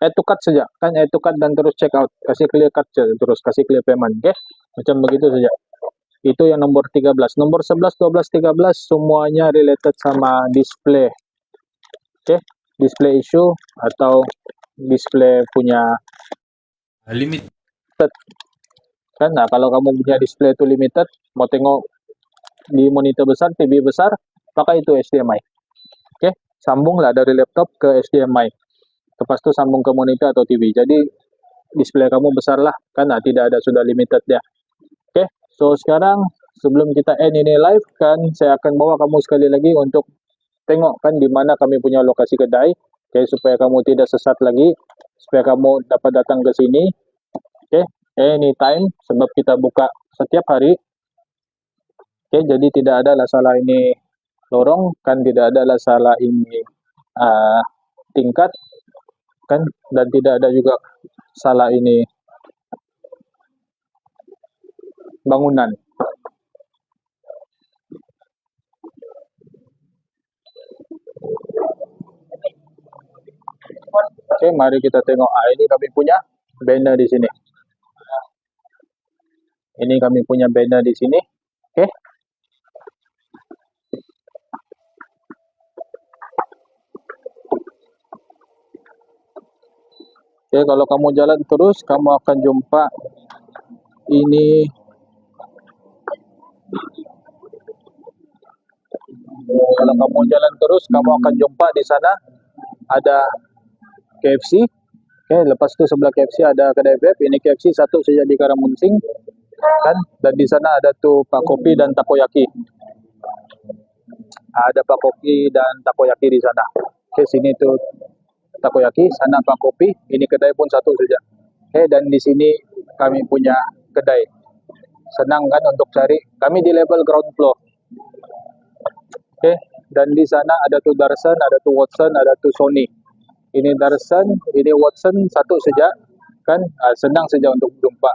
Add to cart saja. Kan add to cart dan terus check out. Kasih clear card saja. Terus kasih clear payment. Oke, macam begitu saja. Itu yang nomor 13. Nomor 11, 12, 13 semuanya related sama display. Oke, display issue atau display punya limit. Kan, nah, kalau kamu punya display itu limited, mau tengok di monitor besar, TV besar, pakai itu HDMI. Oke, sambunglah dari laptop ke HDMI. Lepas itu sambung ke monitor atau TV. Jadi display kamu besar lah, kan, nah, tidak ada, sudah limited ya. Oke, so sekarang sebelum kita end ini live, kan, saya akan bawa kamu sekali lagi untuk tengok kan di mana kami punya lokasi kedai. Oke, supaya kamu tidak sesat lagi, supaya kamu dapat datang ke sini. Oke, anytime, sebab kita buka setiap hari. Oke, jadi tidak ada salah ini lorong, kan, tidak ada salah ini tingkat, kan, dan tidak ada juga salah ini bangunan. Oke, mari kita tengok. Ini kami punya banner di sini. Ini kami punya banner di sini. Oke. Oke, kalau kamu jalan terus, kamu akan jumpa ini. Kalau kamu jalan terus, kamu akan jumpa di sana ada KFC. Oke, lepas itu sebelah KFC ada kedai vape. Ini KFC satu saja di Karamunsing, kan. Dan di sana ada tuh Pak Kopi dan Takoyaki. Ada Pak Kopi dan Takoyaki di sana. Oke, sini tuh Takoyaki, sana Pak Kopi. Ini kedai pun satu saja. Oke, dan di sini kami punya kedai. Senang kan untuk cari. Kami di level ground floor. Oke, dan di sana ada tuh Darson, ada tuh Watson, ada tuh Sony. Ini Darson, ini Watson satu saja, kan. Senang saja untuk jumpa.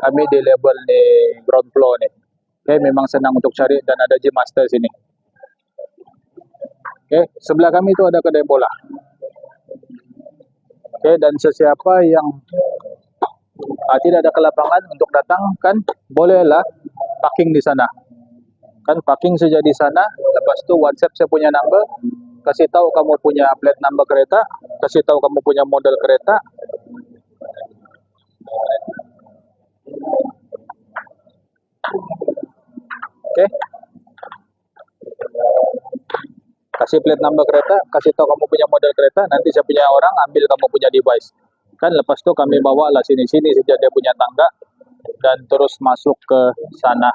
Kami di level di ground floor nih. Oke, memang senang untuk cari dan ada gym master sini. Oke, sebelah kami itu ada kedai bola. Oke, dan sesiapa yang tidak ada ke lapangan untuk datang, kan, bolehlah parking di sana. Kan, parking saja di sana. Lepas itu WhatsApp saya punya number, kasih tahu kamu punya plate number kereta, kasih tahu kamu punya model kereta. Oke. Kasih plate number kereta, kasih tahu kamu punya model kereta, nanti saya punya orang ambil kamu punya device. Kan lepas tu kami bawa lah sini-sini saja dia punya tangga dan terus masuk ke sana.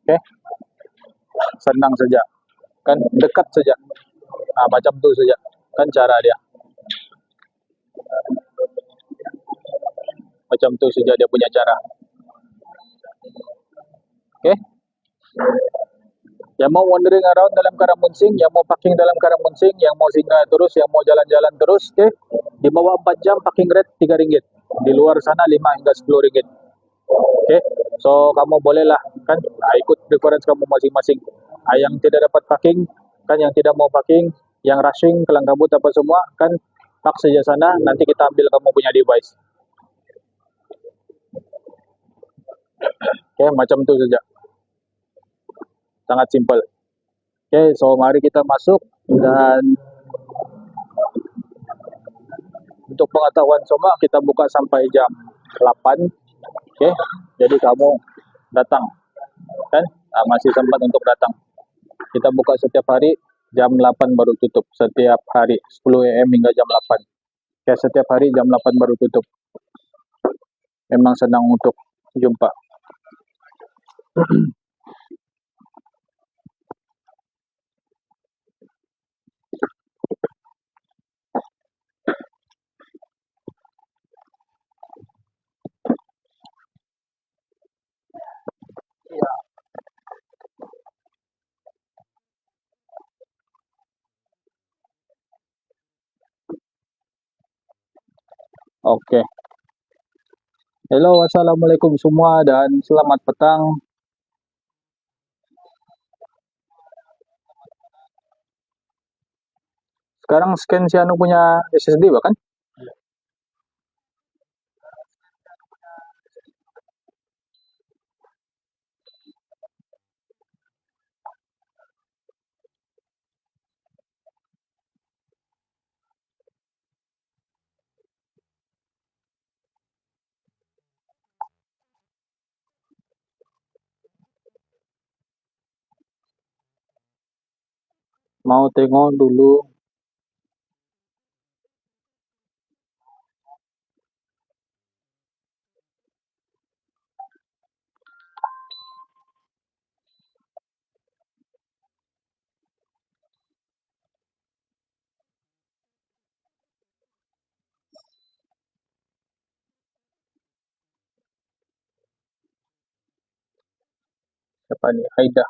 Oke, senang saja. Kan dekat saja. Nah, macam tu saja. Kan cara dia. Macam tu saja dia punya cara. Oke. Yang mau wandering around dalam Karamunsing, yang mau parking dalam Karamunsing, yang mau singgah terus, yang mau jalan-jalan terus, oke. Di bawah 4 jam parking rate RM3. Di luar sana 5 hingga RM10. Oke. So kamu bolehlah kan ikut preference kamu masing-masing. Yang tidak dapat parking, kan yang tidak mau parking, yang rushing, kelang kabut apa semua, kan park saja sana, nanti kita ambil kamu punya device. Oke, macam itu saja. Sangat simpel. Oke, so mari kita masuk dan untuk pengetahuan semua kita buka sampai jam 8. Oke, jadi kamu datang kan masih sempat untuk datang. Kita buka setiap hari jam 8 baru tutup setiap hari 10 AM hingga jam 8. Oke, setiap hari jam 8 baru tutup. Memang senang untuk jumpa. Oke. Halo, assalamualaikum semua dan selamat petang. Sekarang scan si Anu punya SSD bahkan? Mau tengok dulu. Siapa nih? Haida.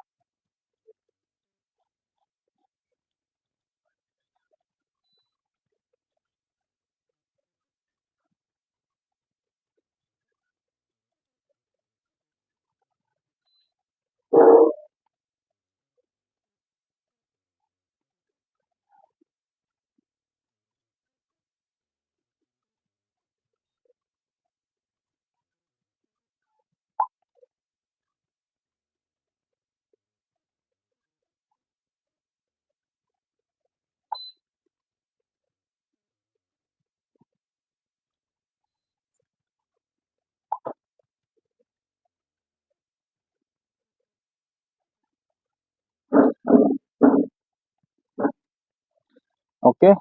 Oke.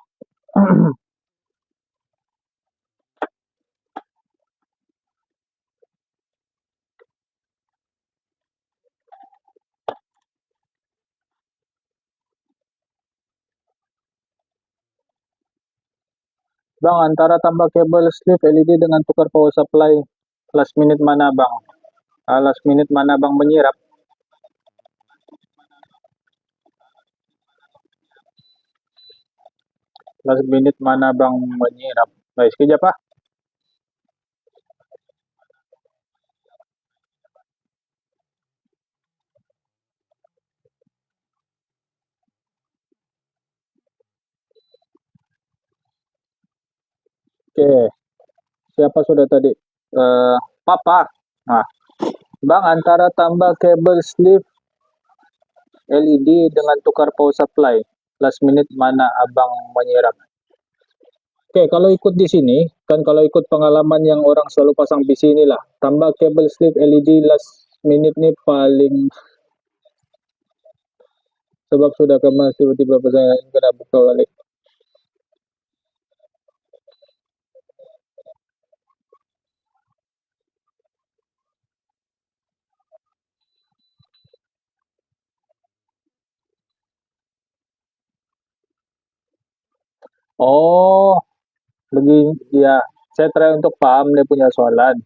Bang, antara tambah kabel sleeve LED dengan tukar power supply, last minute mana bang? Last minute mana bang menyirap? Last minute mana bang menyirap? Baik, sekejap ah. Oke, siapa sudah tadi? Papa. Nah, bang, antara tambah kabel sleeve LED dengan tukar power supply, last minute mana abang menyirap? Oke, kalau ikut di sini, kan kalau ikut pengalaman yang orang selalu pasang PC inilah, tambah kabel sleeve LED last minute nih paling, sebab sudah kemas tiba-tiba saya kena buka balik. Oh, begini ya. Saya try untuk paham dia punya soalan.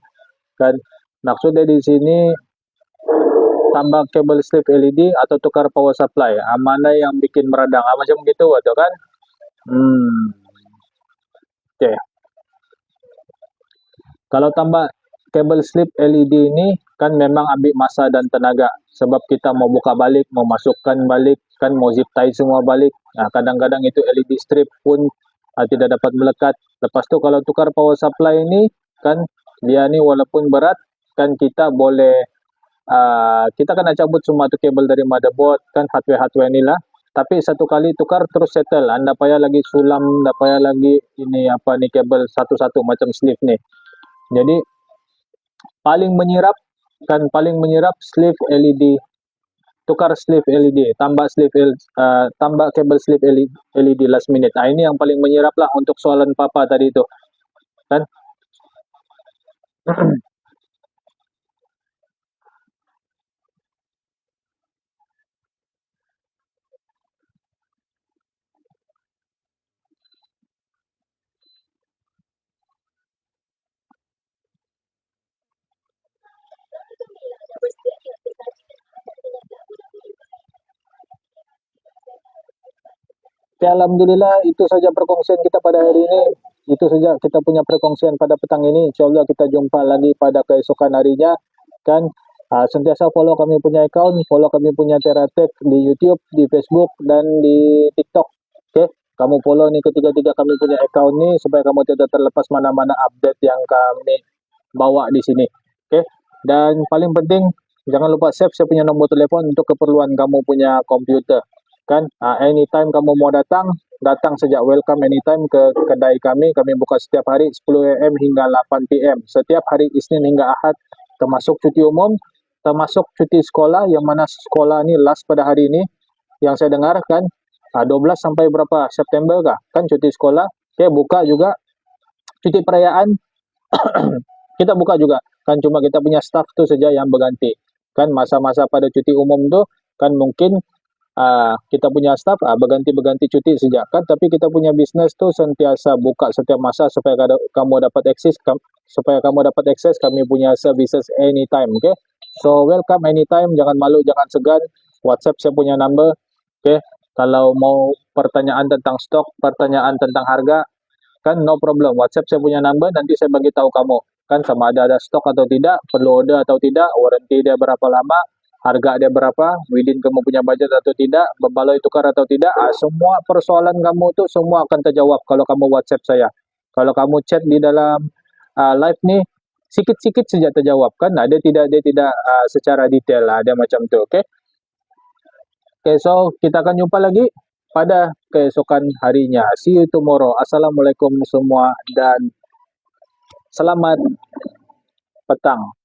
Kan maksudnya di sini tambah kabel strip LED atau tukar power supply. Mana yang bikin meradang? Macam gitu atau kan? Oke. Kalau tambah kabel strip LED ini kan memang ambil masa dan tenaga sebab kita mau buka balik, mau masukkan balik, kan mau zip tie semua balik. Nah, kadang-kadang itu LED strip pun tidak dapat melekat. Lepas tu kalau tukar power supply ini kan dia ni walaupun berat kan kita boleh kita kena cabut semua tu kabel dari motherboard kan hardware-hardware ni lah. Tapi satu kali tukar terus settle. Anda payah lagi sulam, anda payah lagi ini apa ni kabel satu-satu macam sleeve ni. Jadi paling menyerap sleeve LED, tukar sleeve LED, tambah kabel sleeve LED last minute. Ini yang paling menyerap lah untuk soalan papa tadi itu kan. Ya, alhamdulillah itu saja perkongsian kita pada hari ini. Itu saja kita punya perkongsian pada petang ini. InsyaAllah kita jumpa lagi pada keesokan harinya. Kan sentiasa follow kami punya account, follow kami punya TeraTech di YouTube, di Facebook, dan di TikTok. Okay? Kamu follow nih ketiga-tiga kami punya account nih supaya kamu tidak terlepas mana-mana update yang kami bawa di sini. Okay? Dan paling penting, jangan lupa save saya punya nombor telepon untuk keperluan kamu punya komputer. Kan anytime kamu mau datang saja, welcome anytime ke kedai kami buka setiap hari 10 AM hingga 8 PM setiap hari Isnin hingga Ahad, termasuk cuti umum, termasuk cuti sekolah, yang mana sekolah ni last pada hari ini yang saya dengar kan 12 sampai berapa September kah kan cuti sekolah. Okay, buka juga cuti perayaan kita buka juga kan, cuma kita punya staff tu saja yang berganti kan. Masa-masa pada cuti umum tu kan mungkin kita punya staff berganti-ganti cuti sejak kan, tapi kita punya bisnes tu sentiasa buka setiap masa supaya kamu dapat akses kami punya services anytime. Okay, so welcome anytime, jangan malu, jangan segan. WhatsApp saya punya number. Okay, kalau mau pertanyaan tentang stok, pertanyaan tentang harga kan no problem, WhatsApp saya punya number, nanti saya bagi tahu kamu kan sama ada stok atau tidak, perlu order atau tidak, warranty dia berapa lama, harga dia berapa, within kamu punya budget atau tidak, berbaloi tukar atau tidak. Semua persoalan kamu tu semua akan terjawab kalau kamu WhatsApp saya. Kalau kamu chat di dalam live ni sikit-sikit saja terjawab kan. Dia tidak secara detail lah, dia macam tu. Okay, so kita akan jumpa lagi pada keesokan harinya. See you tomorrow. Assalamualaikum semua dan selamat petang.